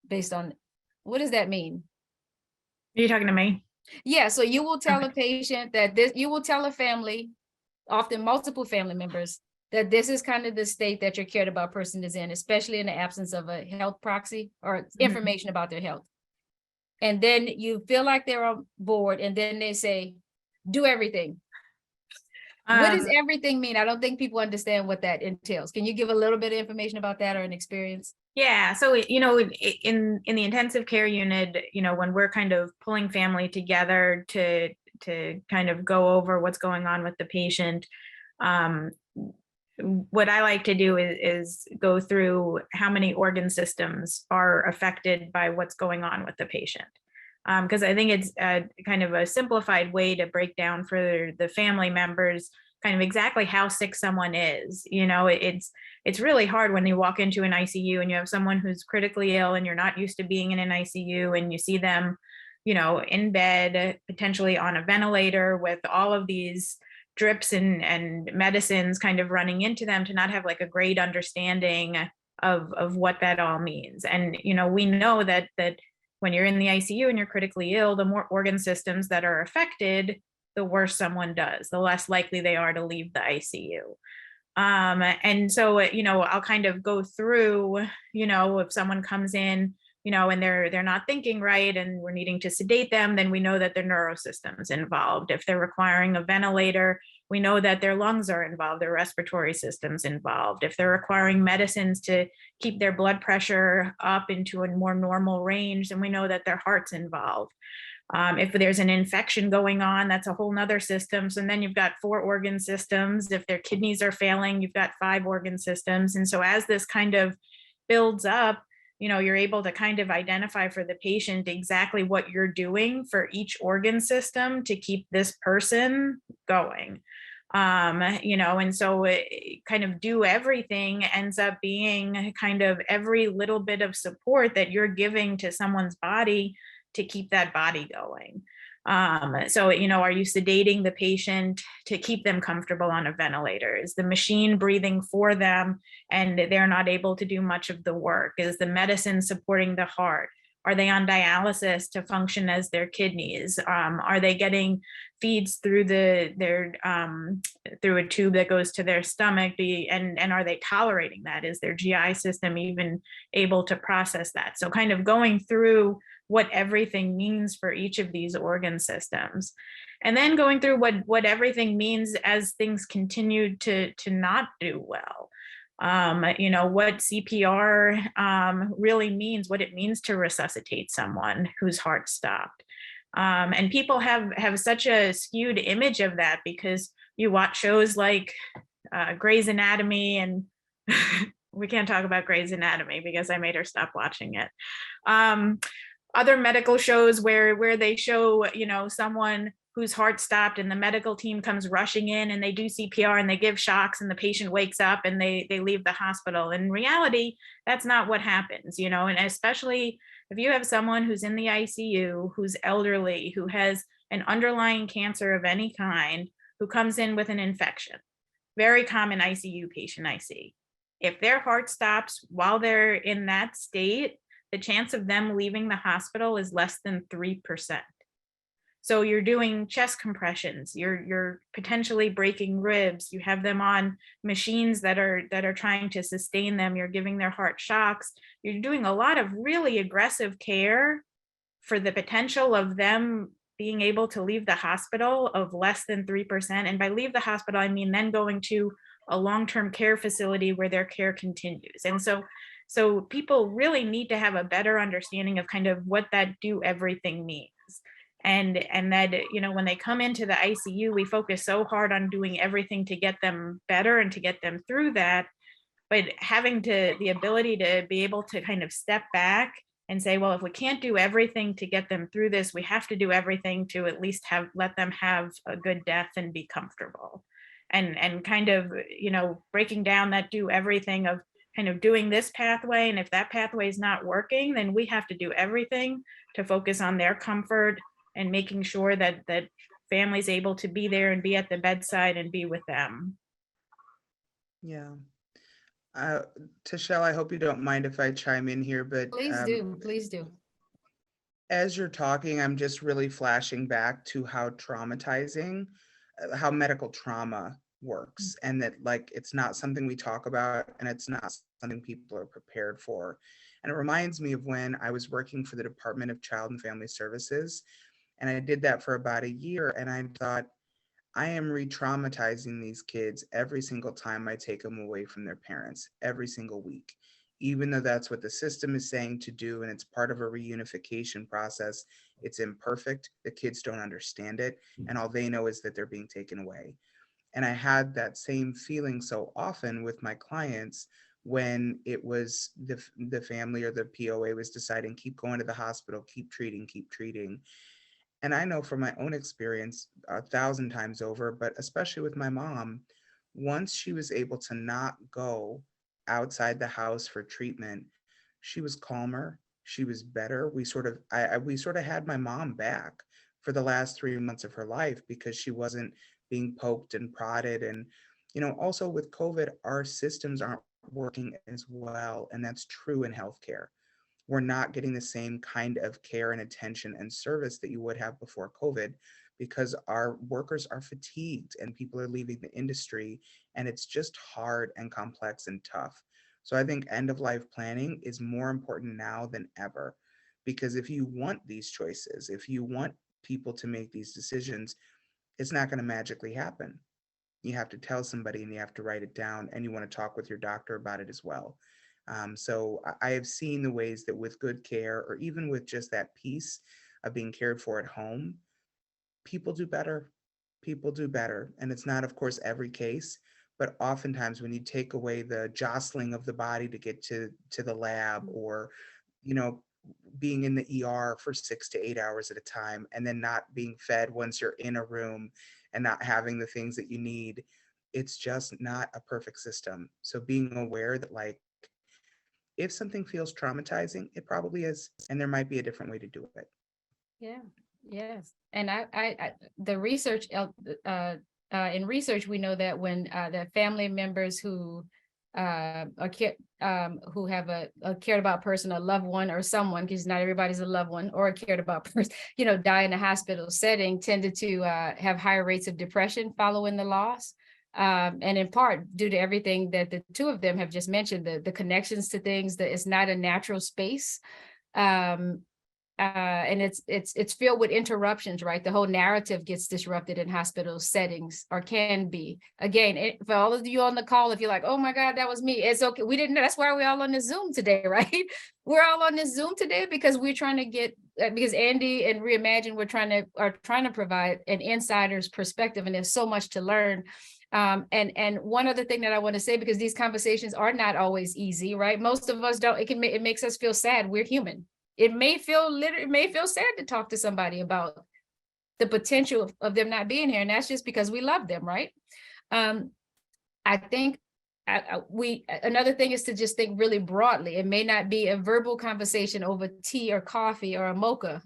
based on, what does that mean? Are you talking to me? Yeah, so you will tell a patient that you will tell a family, often multiple family members, that this is kind of the state that your cared about person is in, especially in the absence of a health proxy or information about their health. And then you feel like they're on board, and then they say, do everything. What does everything mean? I don't think people understand what that entails. Can you give a little bit of information about that, or an experience? Yeah, so in the intensive care unit, when we're kind of pulling family together to kind of go over what's going on with the patient, what I like to do is go through how many organ systems are affected by what's going on with the patient. Because I think it's kind of a simplified way to break down for the family members kind of exactly how sick someone is. It's really hard when you walk into an ICU and you have someone who's critically ill and you're not used to being in an ICU, and you see them, in bed, potentially on a ventilator with all of these drips and medicines kind of running into them, to not have like a great understanding of what that all means. And, we know that when you're in the ICU and you're critically ill, the more organ systems that are affected, the worse someone does, the less likely they are to leave the ICU. And so, I'll kind of go through, if someone comes in, and they're not thinking right and we're needing to sedate them, then we know that their neurosystem's involved. If they're requiring a ventilator, we know that their lungs are involved, their respiratory system's involved. If they're requiring medicines to keep their blood pressure up into a more normal range, then we know that their heart's involved. If there's an infection going on, that's a whole nother system. So then you've got 4 organ systems. If their kidneys are failing, you've got 5 organ systems. And so as this kind of builds up, you're able to kind of identify for the patient exactly what you're doing for each organ system to keep this person going. And so it kind of do everything ends up being kind of every little bit of support that you're giving to someone's body to keep that body going. So, are you sedating the patient to keep them comfortable on a ventilator? Is the machine breathing for them and they're not able to do much of the work? Is the medicine supporting the heart? Are they on dialysis to function as their kidneys? Are they getting feeds through through a tube that goes to their stomach? And are they tolerating that? Is their GI system even able to process that? So kind of going through what everything means for each of these organ systems. And then going through what everything means as things continue to not do well. What CPR really means, what it means to resuscitate someone whose heart stopped. And people have such a skewed image of that because you watch shows like Grey's Anatomy, and we can't talk about Grey's Anatomy because I made her stop watching it. Other medical shows where they show, someone whose heart stopped and the medical team comes rushing in and they do CPR and they give shocks and the patient wakes up and they leave the hospital. In reality, that's not what happens, and especially if you have someone who's in the ICU, who's elderly, who has an underlying cancer of any kind, who comes in with an infection, very common ICU patient I see. If their heart stops while they're in that state, the chance of them leaving the hospital is less than 3%. So you're doing chest compressions, you're potentially breaking ribs, you have them on machines that are trying to sustain them, you're giving their heart shocks, you're doing a lot of really aggressive care for the potential of them being able to leave the hospital of less than 3%. And by leave the hospital, I mean then going to a long-term care facility where their care continues. And so people really need to have a better understanding of kind of what that do everything means. And that, when they come into the ICU, we focus so hard on doing everything to get them better and to get them through that. But having the ability to be able to kind of step back and say, well, if we can't do everything to get them through this, we have to do everything to at least let them have a good death and be comfortable. And kind of, breaking down that do everything of kind of doing this pathway. And if that pathway is not working, then we have to do everything to focus on their comfort and making sure that family's able to be there and be at the bedside and be with them. Yeah. Tashelle, I hope you don't mind if I chime in here, but Please do. as you're talking, I'm just really flashing back to how traumatizing, how medical trauma works, and that it's not something we talk about, and it's not something people are prepared for. And it reminds me of when I was working for the Department of Child and Family Services, and I did that for about a year, and I thought, I am re-traumatizing these kids every single time I take them away from their parents, every single week, even though that's what the system is saying to do, and it's part of a reunification process. It's imperfect. The kids don't understand it, and all they know is that they're being taken away. And I had that same feeling so often with my clients when it was the family or the POA was deciding, keep going to the hospital, keep treating. And I know from my own experience 1,000 times over, but especially with my mom, once she was able to not go outside the house for treatment, she was calmer, she was better. We sort of had my mom back for the last 3 months of her life because she wasn't being poked and prodded. And, also with COVID, our systems aren't working as well. And that's true in healthcare. We're not getting the same kind of care and attention and service that you would have before COVID because our workers are fatigued and people are leaving the industry, and it's just hard and complex and tough. So I think end of life planning is more important now than ever, because if you want these choices, if you want people to make these decisions, it's not going to magically happen. You have to tell somebody and you have to write it down, and you want to talk with your doctor about it as well. So I have seen the ways that with good care, or even with just that piece of being cared for at home, people do better. And it's not, of course, every case, but oftentimes when you take away the jostling of the body to get to the lab, or, being in the ER for 6 to 8 hours at a time, and then not being fed once you're in a room and not having the things that you need, it's just not a perfect system. So being aware that if something feels traumatizing, it probably is, and there might be a different way to do it. Yeah, yes. And the research, in research, we know that when the family members who who have a cared about person, a loved one or someone, because not everybody's a loved one or a cared about person, die in a hospital setting, tended to have higher rates of depression following the loss. And in part due to everything that the two of them have just mentioned, the connections to things, that it's not a natural space. and it's filled with interruptions, right? The whole narrative gets disrupted in hospital settings, or can be. Again, for all of you on the call, if you're like, oh my God, that was me, it's okay. We didn't know. That's why we're all on the Zoom today, right? We're all on this Zoom today because we're trying to get, because Andy and Reimagine, are trying to provide an insider's perspective, and there's so much to learn. And one other thing that I want to say, because these conversations are not always easy, right? Most of us don't. It makes us feel sad. We're human. It may feel sad to talk to somebody about the potential of them not being here, and that's just because we love them, right? I think another thing is to just think really broadly. It may not be a verbal conversation over tea or coffee or a mocha,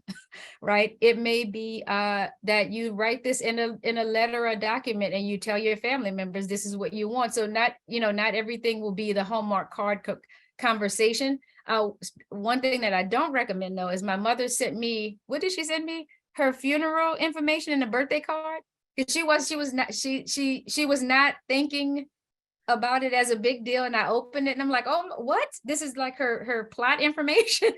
right? It may be that you write this in a letter or a document, and you tell your family members this is what you want. So not everything will be the Hallmark card conversation. One thing that I don't recommend though is my mother sent me, what did she send me? Her funeral information in a birthday card. Because she was not thinking about it as a big deal, and I opened it and I'm like, oh, what? This is like her plot information.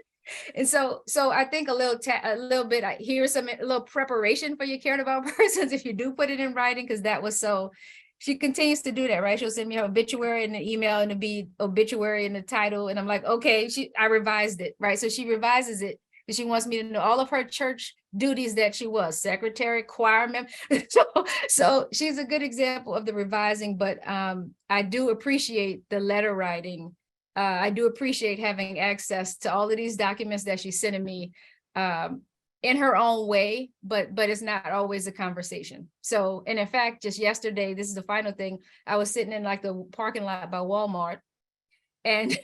And so I think a little bit, here's a little preparation for your cared about persons if you do put it in writing, because that was so. She continues to do that, right? She'll send me her obituary in an email, and it'll be obituary in the title. And I'm like, okay, I revised it, right? So she revises it because she wants me to know all of her church duties that she was, secretary, choir member. So she's a good example of the revising, but I do appreciate the letter writing. I do appreciate having access to all of these documents that she's sending me in her own way, but it's not always a conversation. So, and in fact, just yesterday, this is the final thing, I was sitting in like the parking lot by Walmart, and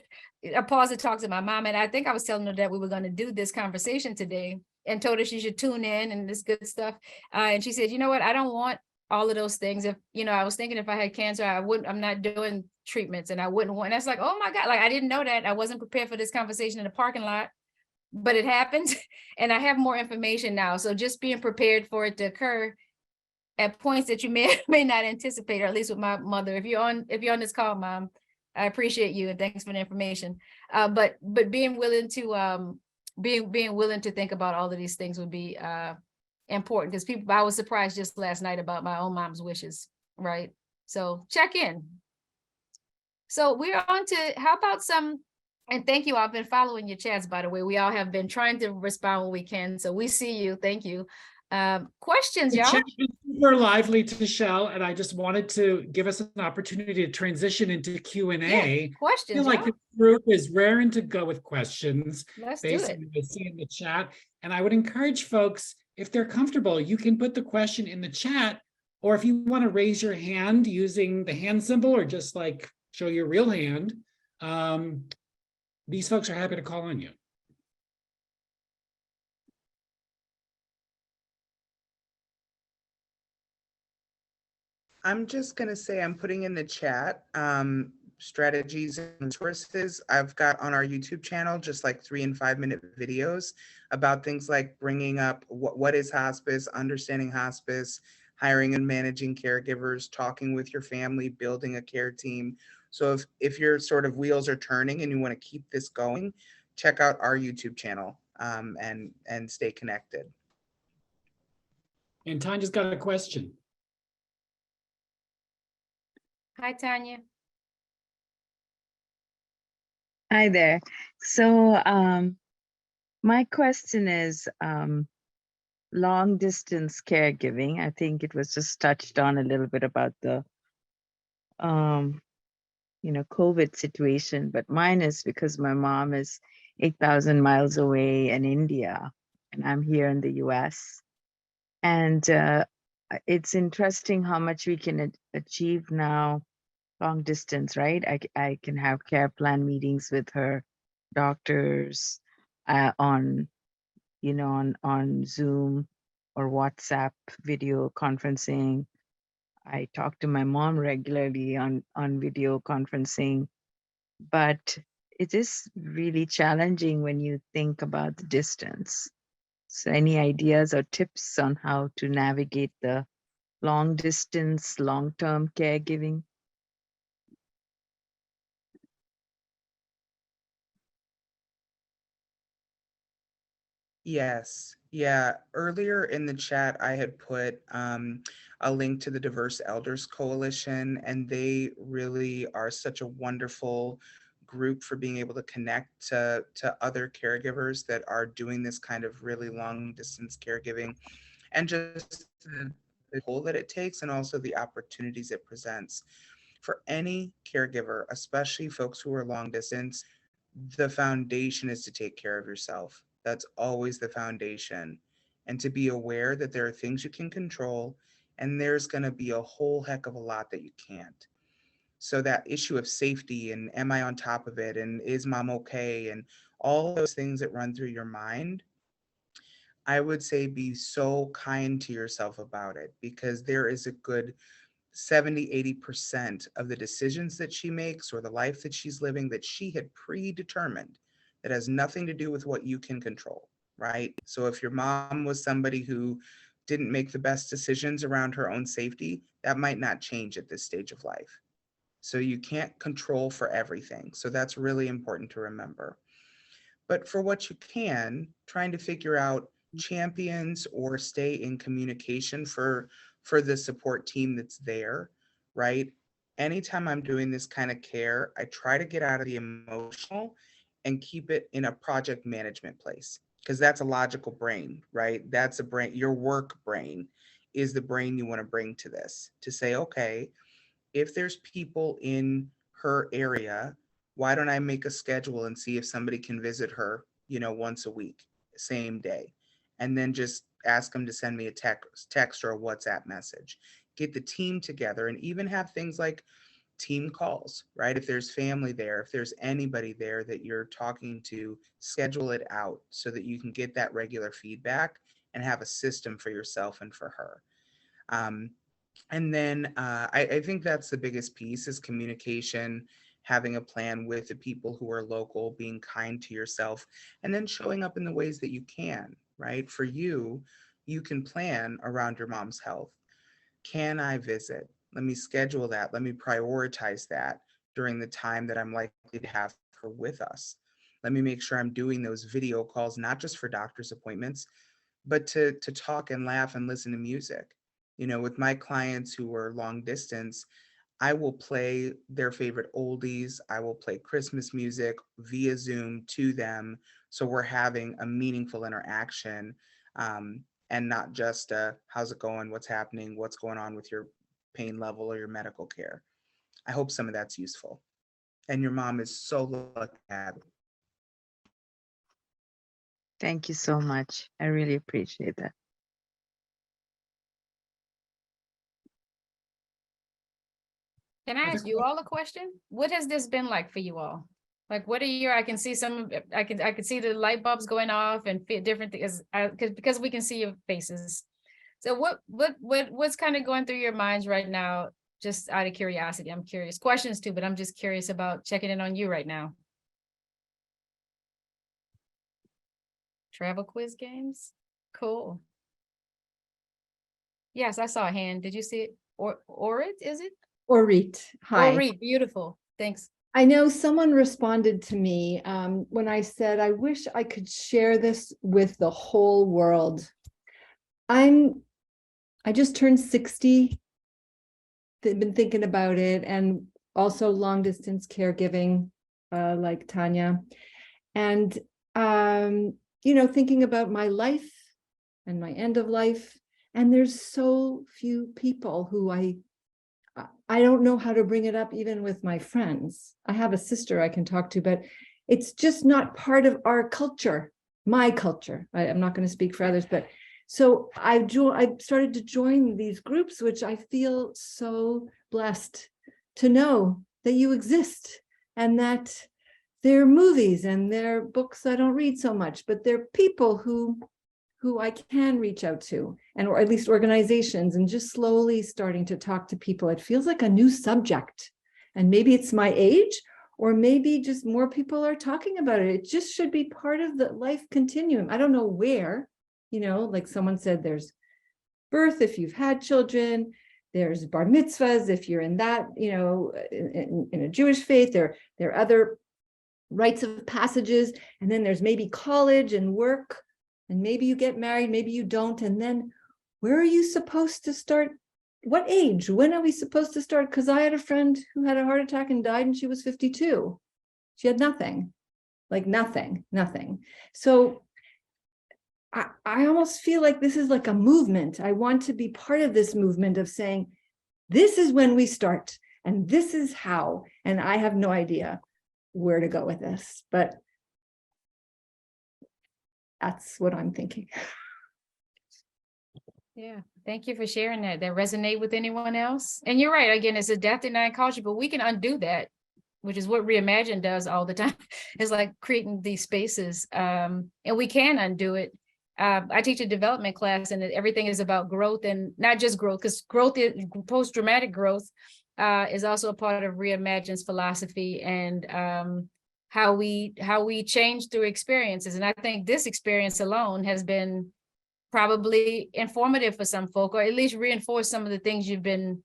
I paused to talk to my mom, and I think I was telling her that we were going to do this conversation today, and told her she should tune in and this good stuff. And she said, you know what, I don't want all of those things. If, I was thinking if I had cancer, I'm not doing treatments, and I wouldn't want, and that's like, oh my God, like I didn't know that. I wasn't prepared for this conversation in the parking lot, but it happened. And I have more information now. So just being prepared for it to occur at points that you may not anticipate, or at least with my mother. If you're on this call, Mom, I appreciate you and thanks for the information. But being willing to being willing to think about all of these things would be important, because I was surprised just last night about my own mom's wishes, right? So check in. So we're on to, how about some, and thank you, I've been following your chats, by the way. We all have been trying to respond when we can, so we see you, thank you. Questions, The y'all? chat is super lively, Michelle, and I just wanted to give us an opportunity to transition into Q&A. Yeah, questions, I feel like y'all. the group is raring to go with questions Let's do based it. on what I see in the chat. And I would encourage folks, if they're comfortable, you can put the question in the chat, or if you want to raise your hand using the hand symbol, or just like show your real hand, these folks are happy to call on you. I'm just going to say I'm putting in the chat strategies and resources I've got on our YouTube channel, just like 3 and 5 minute videos about things like bringing up what is hospice, understanding hospice, hiring and managing caregivers, talking with your family, building a care team. So if your sort of wheels are turning and you want to keep this going, check out our YouTube channel and stay connected. And Tanya's got a question. Hi, Tanya. Hi there. So my question is long distance caregiving. I think it was just touched on a little bit about the COVID situation, but mine is because my mom is 8,000 miles away in India and I'm here in the US. And it's interesting how much we can achieve now long distance, right? I can have care plan meetings with her doctors on Zoom or WhatsApp video conferencing. I talk to my mom regularly on video conferencing, but it is really challenging when you think about the distance. So any ideas or tips on how to navigate the long distance, long-term caregiving? Yes. Yeah. Earlier in the chat, I had put a link to the Diverse Elders Coalition, and they really are such a wonderful group for being able to connect to other caregivers that are doing this kind of really long distance caregiving, and just the role that it takes and also the opportunities it presents. For any caregiver, especially folks who are long distance, the foundation is to take care of yourself. That's always the foundation. And to be aware that there are things you can control, and there's going to be a whole heck of a lot that you can't. So, that issue of safety and am I on top of it? And is mom okay? And all those things that run through your mind, I would say be so kind to yourself about it, because there is a good 70-80% of the decisions that she makes or the life that she's living that she had predetermined, that has nothing to do with what you can control, right? So if your mom was somebody who didn't make the best decisions around her own safety, that might not change at this stage of life. So you can't control for everything. So that's really important to remember. But for what you can, trying to figure out champions or stay in communication for the support team that's there, right? Anytime I'm doing this kind of care, I try to get out of the emotional and keep it in a project management place, because that's a logical brain, right? That's a brain, your work brain is the brain you want to bring to this, to say, okay, if there's people in her area, why don't I make a schedule and see if somebody can visit her, once a week, same day, and then just ask them to send me a text or a WhatsApp message. Get the team together and even have things like team calls, right? If there's family there, if there's anybody there that you're talking to, schedule it out so that you can get that regular feedback and have a system for yourself and for her. And then I think that's the biggest piece, is communication, having a plan with the people who are local, being kind to yourself, and then showing up in the ways that you can, right? For you, you can plan around your mom's health. Can I visit? Let me schedule that. Let me prioritize that during the time that I'm likely to have her with us. Let me make sure I'm doing those video calls, not just for doctor's appointments, but to talk and laugh and listen to music. With my clients who are long distance, I will play their favorite oldies. I will play Christmas music via Zoom to them. So we're having a meaningful interaction, and not just how's it going, what's happening, what's going on with your pain level or your medical care. I hope some of that's useful. And your mom is so lucky to have it. Thank you so much. I really appreciate that. Can I ask you all a question? What has this been like for you all? Like, what are your, I can see I can see the light bulbs going off and fit different things, because we can see your faces. So what's kind of going through your minds right now? Just out of curiosity, I'm curious. Questions too, but I'm just curious about checking in on you right now. Travel quiz games? Cool. Yes, I saw a hand. Did you see it? Or it, is it? Orit, hi. Orit, beautiful. Thanks. I know someone responded to me when I said, I wish I could share this with the whole world. I just turned 60. Been thinking about it, and also long distance caregiving, like Tanya. And, thinking about my life and my end of life. And there's so few people who I don't know how to bring it up even with my friends. I have a sister I can talk to, but it's just not part of our culture, my culture. I'm not going to speak for others, but so I started to join these groups, which I feel so blessed to know that you exist, and that they're movies and they're books I don't read so much, but they're people who I can reach out to, and or at least organizations, and just slowly starting to talk to people. It feels like a new subject, and maybe it's my age, or maybe just more people are talking about it. It just should be part of the life continuum. I don't know where, like someone said, there's birth if you've had children, there's bar mitzvahs if you're in that, in a Jewish faith, there are other rites of passages, and then there's maybe college and work. And maybe you get married, maybe you don't. And then where are you supposed to start? What age? When are we supposed to start? Because I had a friend who had a heart attack and died and she was 52. She had nothing, like nothing. So I almost feel like this is like a movement. I want to be part of this movement of saying, this is when we start and this is how. And I have no idea where to go with this, but that's what I'm thinking. Yeah, thank you for sharing that. That resonate with anyone else? And you're right, again, it's a death denying culture, but we can undo that, which is what Reimagine does all the time. It's like creating these spaces, and we can undo it. I teach a development class and everything is about growth, and not just growth, because growth is post-traumatic growth is also a part of Reimagine's philosophy and how we change through experiences. And I think this experience alone has been probably informative for some folk, or at least reinforce some of the things you've been,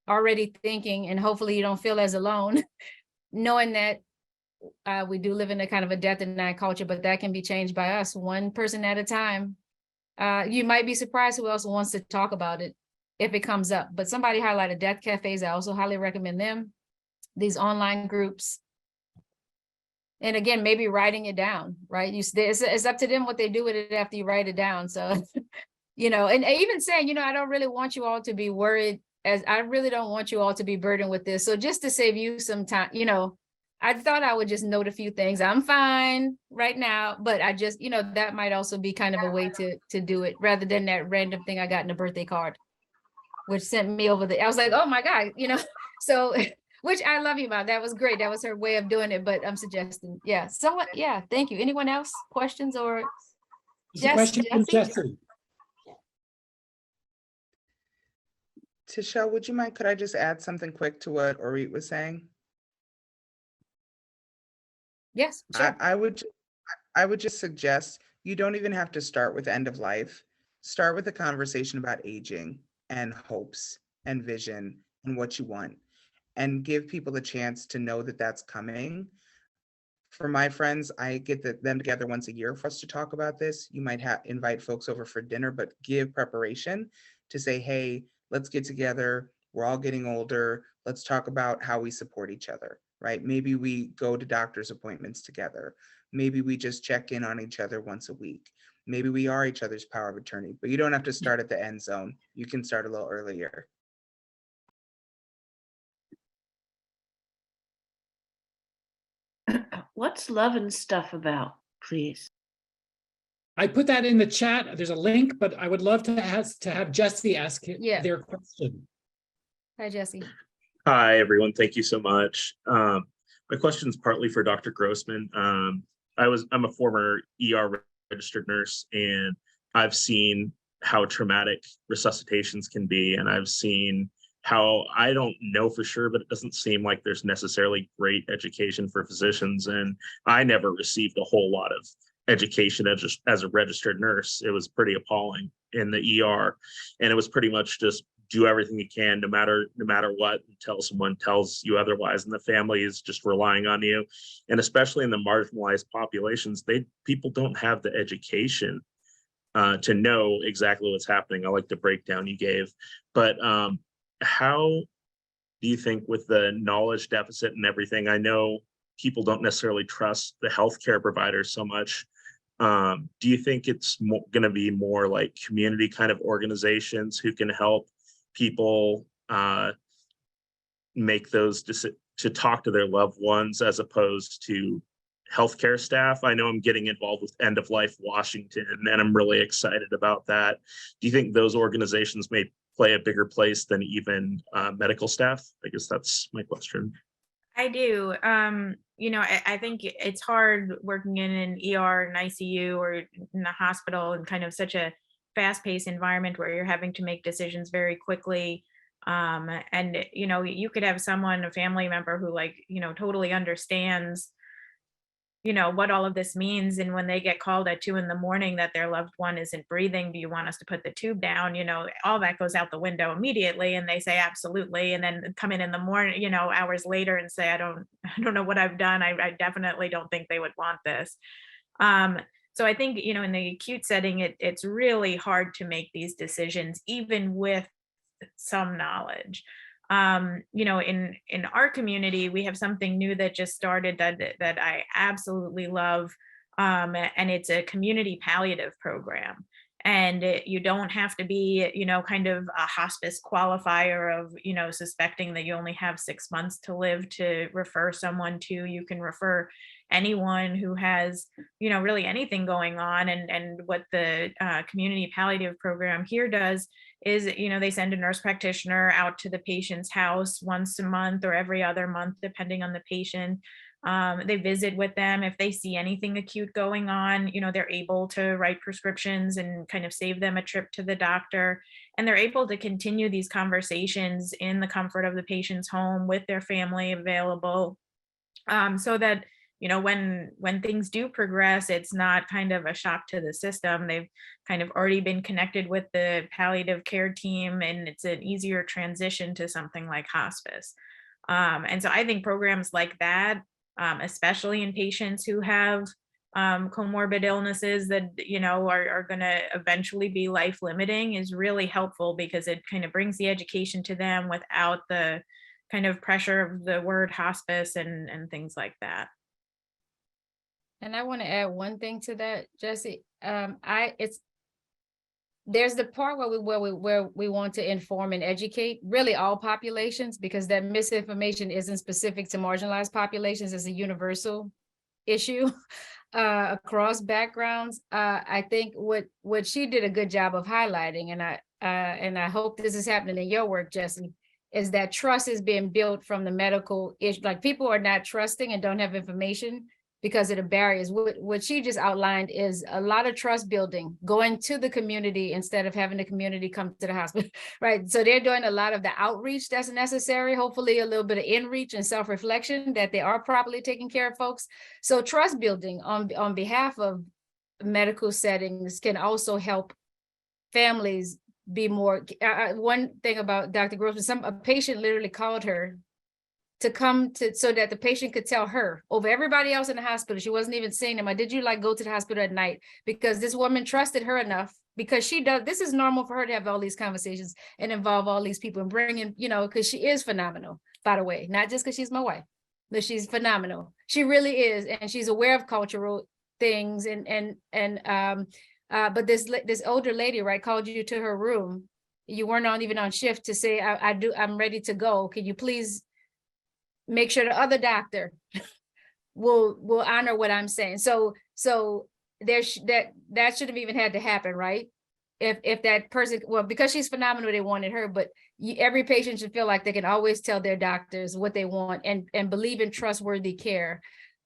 already thinking, and hopefully you don't feel as alone, knowing that we do live in a kind of a death denying culture, but that can be changed by us, one person at a time. You might be surprised who else wants to talk about it if it comes up. But somebody highlighted death cafes. I also highly recommend them, these online groups. And again, maybe writing it down, right? It's up to them what they do with it after you write it down. So, and even saying, I don't really want you all to be worried, as I really don't want you all to be burdened with this. So just to save you some time, I thought I would just note a few things. I'm fine right now, but I just, that might also be kind of a way to do it, rather than that random thing I got in a birthday card, which sent me over I was like, oh my God, so, which I love you about. That was great. That was her way of doing it, but I'm suggesting, yeah. Someone, yeah, thank you. Anyone else? Questions or? There's a question from Jesse. Tishelle, would you mind, could I just add something quick to what Orit was saying? Yes, sure. I would just suggest you don't even have to start with end of life. Start with a conversation about aging and hopes and vision and what you want, and give people the chance to know that that's coming. For my friends, I get them together once a year for us to talk about this. You might invite folks over for dinner, but give preparation to say, hey, let's get together. We're all getting older. Let's talk about how we support each other, right? Maybe we go to doctor's appointments together. Maybe we just check in on each other once a week. Maybe we are each other's power of attorney, but you don't have to start at the end zone. You can start a little earlier. What's Love and Stuff about, please? I put that in the chat. There's a link, but I would love to have Jesse ask their question. Hi, Jesse. Hi, everyone. Thank you so much. My question is partly for Dr. Grossman. I'm a former ER registered nurse, and I've seen how traumatic resuscitations can be, and I've seen how, I don't know for sure, but it doesn't seem like there's necessarily great education for physicians. And I never received a whole lot of education as a registered nurse. It was pretty appalling in the ER. And it was pretty much just do everything you can, no matter what, until someone tells you otherwise. And the family is just relying on you. And especially in the marginalized populations, people don't have the education to know exactly what's happening. I like the breakdown you gave, but how do you think, with the knowledge deficit and everything, I know people don't necessarily trust the healthcare providers so much. Do you think it's going to be more like community kind of organizations who can help people make those to talk to their loved ones, as opposed to healthcare staff? I know I'm getting involved with End of Life Washington, and I'm really excited about that. Do you think those organizations may play a bigger place than even medical staff? I guess that's my question. I do. I think it's hard working in an ER, an ICU, or in a hospital, and kind of such a fast-paced environment where you're having to make decisions very quickly. And you could have someone, a family member, who totally understands what all of this means. And when they get called at 2 a.m. that their loved one isn't breathing, do you want us to put the tube down? All that goes out the window immediately. And they say, absolutely. And then come in the morning, hours later, and say, I don't know what I've done. I definitely don't think they would want this. So I think, you know, in the acute setting, it's really hard to make these decisions, even with some knowledge. You know, in our community, we have something new that just started that I absolutely love. And it's a community palliative program. And you don't have to be, you know, kind of a hospice qualifier of, you know, suspecting that you only have 6 months to live to refer someone to. You can refer anyone who has, you know, really anything going on. And what the community palliative program here does is, you know, they send a nurse practitioner out to the patient's house once a month or every other month, depending on the patient. They visit with them. If they see anything acute going on, you know, they're able to write prescriptions and kind of save them a trip to the doctor. And they're able to continue these conversations in the comfort of the patient's home with their family available, so that, you know, when things do progress, it's not kind of a shock to the system. They've kind of already been connected with the palliative care team, and it's an easier transition to something like hospice. And so I think programs like that, especially in patients who have comorbid illnesses that, you know, are going to eventually be life limiting, is really helpful, because it kind of brings the education to them without the kind of pressure of the word hospice and things like that. And I want to add one thing to that, Jesse. There's the part where we want to inform and educate really all populations, because that misinformation isn't specific to marginalized populations, it's a universal issue across backgrounds. I think what she did a good job of highlighting, and I hope this is happening in your work, Jesse, is that trust is being built from the medical issue. Like, people are not trusting and don't have information because of the barriers. What she just outlined is a lot of trust building, going to the community instead of having the community come to the hospital, right? So they're doing a lot of the outreach that's necessary, hopefully a little bit of in-reach and self-reflection that they are properly taking care of folks. So trust building on behalf of medical settings can also help families be more. One thing about Dr. Grossman, a patient literally called her to come to, so that the patient could tell her over everybody else in the hospital. She wasn't even seeing them. Did you like go to the hospital at night? Because this woman trusted her enough, because she does, this is normal for her to have all these conversations and involve all these people and bring in, you know, because she is phenomenal, by the way, not just because she's my wife, but she's phenomenal. She really is. And she's aware of cultural things. But this older lady, right, called you to her room. You weren't even on shift, to say, I'm ready to go. Can you please make sure the other doctor will honor what I'm saying? So there's that should have even had to happen, right? If that person, well, because she's phenomenal, they wanted her, but every patient should feel like they can always tell their doctors what they want and believe in trustworthy care,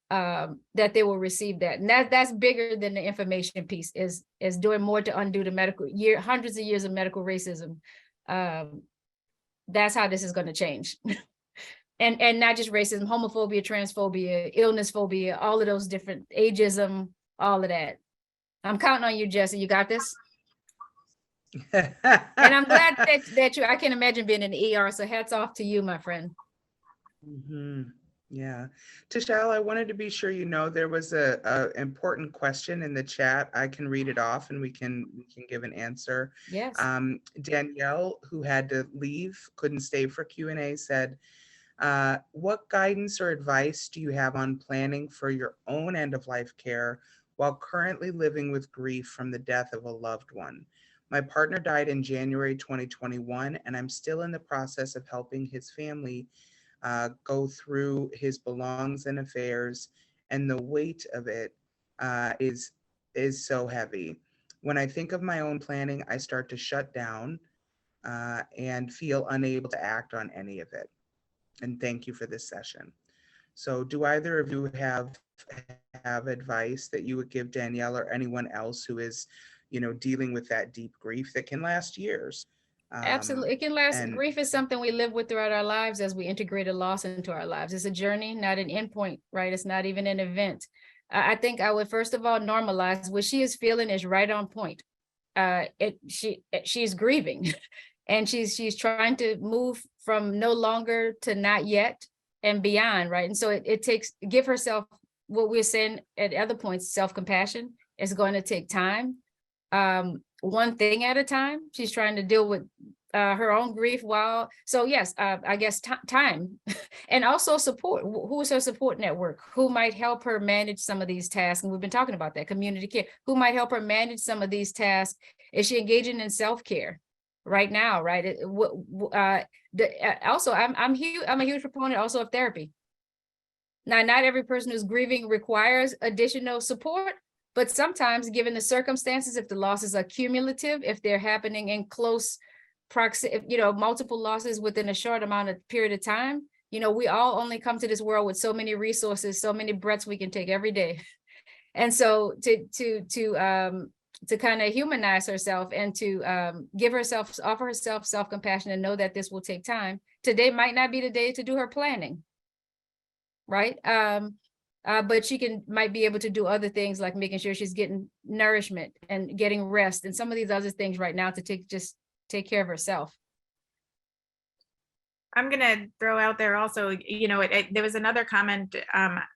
that they will receive that. And that's bigger than the information piece, is doing more to undo the hundreds of years of medical racism. That's how this is going to change. And not just racism, homophobia, transphobia, illness phobia, all of those different, ageism, all of that. I'm counting on you, Jesse. You got this. And I'm glad that I can imagine being in the ER. So hats off to you, my friend. Mm-hmm. Yeah. Tishelle, I wanted to be sure you know there was a important question in the chat. I can read it off and we can give an answer. Yes. Danielle, who had to leave, couldn't stay for Q&A, said, what guidance or advice do you have on planning for your own end-of-life care while currently living with grief from the death of a loved one? My partner died in January 2021, and I'm still in the process of helping his family go through his belongings and affairs, and the weight of it is so heavy. When I think of my own planning, I start to shut down and feel unable to act on any of it. And thank you for this session. So do either of you have advice that you would give Danielle or anyone else who is, you know, dealing with that deep grief that can last years? Absolutely. It can last. Grief is something we live with throughout our lives as we integrate a loss into our lives. It's a journey, not an endpoint, right? It's not even an event. I think I would first of all normalize what she is feeling is right on point. She's grieving and she's trying to move from no longer to not yet and beyond, right? And so it takes, give herself what we're saying at other points, self-compassion, It's going to take time. One thing at a time. She's trying to deal with her own grief while, so yes, I guess time and also support. Who is her support network? Who might help her manage some of these tasks? And we've been talking about that, community care. Who might help her manage some of these tasks? Is she engaging in self-care right now, right? Also, I'm a huge proponent also of therapy. Now, not every person who's grieving requires additional support, but sometimes given the circumstances, if the losses are cumulative, if they're happening in close proximity, multiple losses within a short amount of period of time, we all only come to this world with so many resources, so many breaths we can take every day. And so to kind of humanize herself and to offer herself self-compassion and know that this will take time. Today might not be the day to do her planning, right? But she might be able to do other things like making sure she's getting nourishment and getting rest and some of these other things right now to take care of herself. I'm going to throw out there also, there was another comment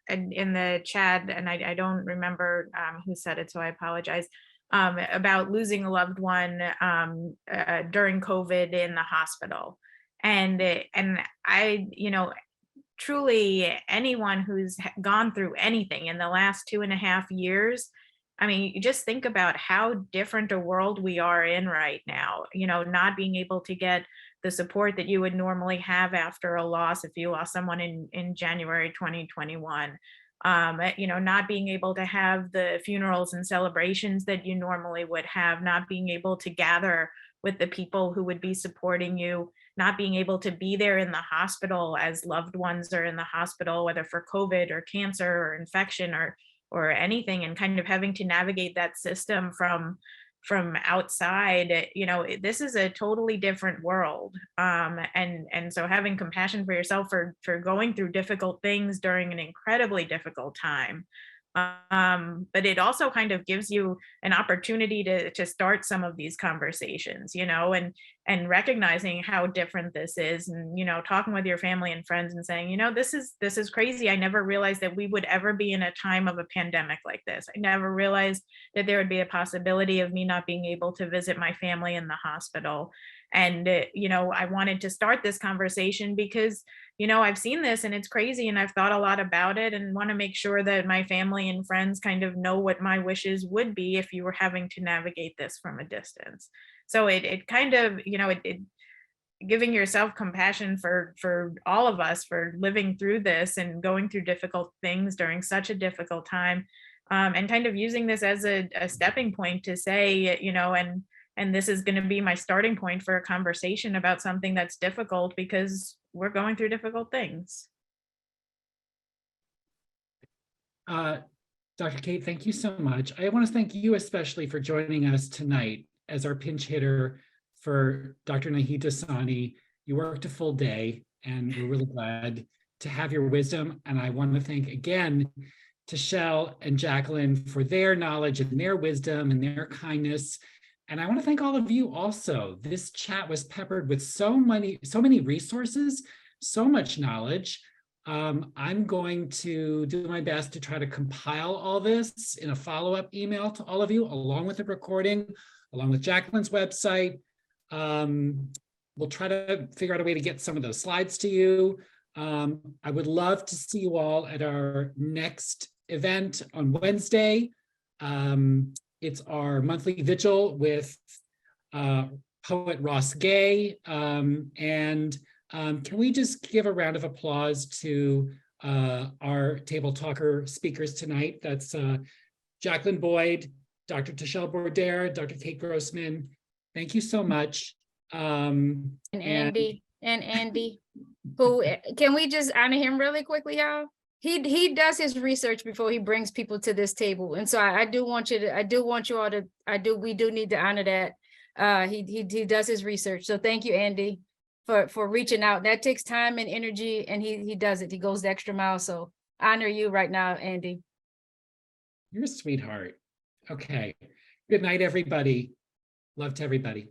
in the chat, and I don't remember who said it, so I apologize, about losing a loved one during COVID in the hospital. And I, truly anyone who's gone through anything in the last 2.5 years, I mean, you just think about how different a world we are in right now, not being able to get the support that you would normally have after a loss if you lost someone in January 2021, not being able to have the funerals and celebrations that you normally would have, not being able to gather with the people who would be supporting you, not being able to be there in the hospital as loved ones are in the hospital, whether for COVID or cancer or infection or anything, and kind of having to navigate that system from outside. This is a totally different world. And so having compassion for yourself for going through difficult things during an incredibly difficult time. But it also kind of gives you an opportunity to start some of these conversations, and recognizing how different this is, and talking with your family and friends and saying, this is crazy. I never realized that we would ever be in a time of a pandemic like this. I never realized that there would be a possibility of me not being able to visit my family in the hospital. And I wanted to start this conversation because I've seen this and it's crazy, and I've thought a lot about it, and want to make sure that my family and friends kind of know what my wishes would be if you were having to navigate this from a distance. So it kind of, giving yourself compassion for all of us for living through this and going through difficult things during such a difficult time, and kind of using this as a stepping point to say, and this is going to be my starting point for a conversation about something that's difficult because we're going through difficult things. Dr. Kate, thank you so much. I want to thank you especially for joining us tonight as our pinch hitter for Dr. Nahid Dasani. You worked a full day, and we're really glad to have your wisdom. And I want to thank again to Shell and Jacqueline for their knowledge and their wisdom and their kindness. And I want to thank all of you also. This chat was peppered with so many resources, so much knowledge. I'm going to do my best to try to compile all this in a follow-up email to all of you, along with the recording, along with Jacqueline's website. We'll try to figure out a way to get some of those slides to you. I would love to see you all at our next event on Wednesday. It's our monthly vigil with poet Ross Gay. Can we just give a round of applause to our table talker speakers tonight? That's Jacqueline Boyd, Dr. Tashelle Bourdaire, Dr. Kate Grossman. Thank you so much. And Andy, who, can we just honor him really quickly, y'all? He does his research before he brings people to this table. And so I do want you all to, we do need to honor that. He does his research. So thank you, Andy, for reaching out. That takes time and energy, and he does it. He goes the extra mile. So honor you right now, Andy. You're a sweetheart. Okay. Good night, everybody. Love to everybody.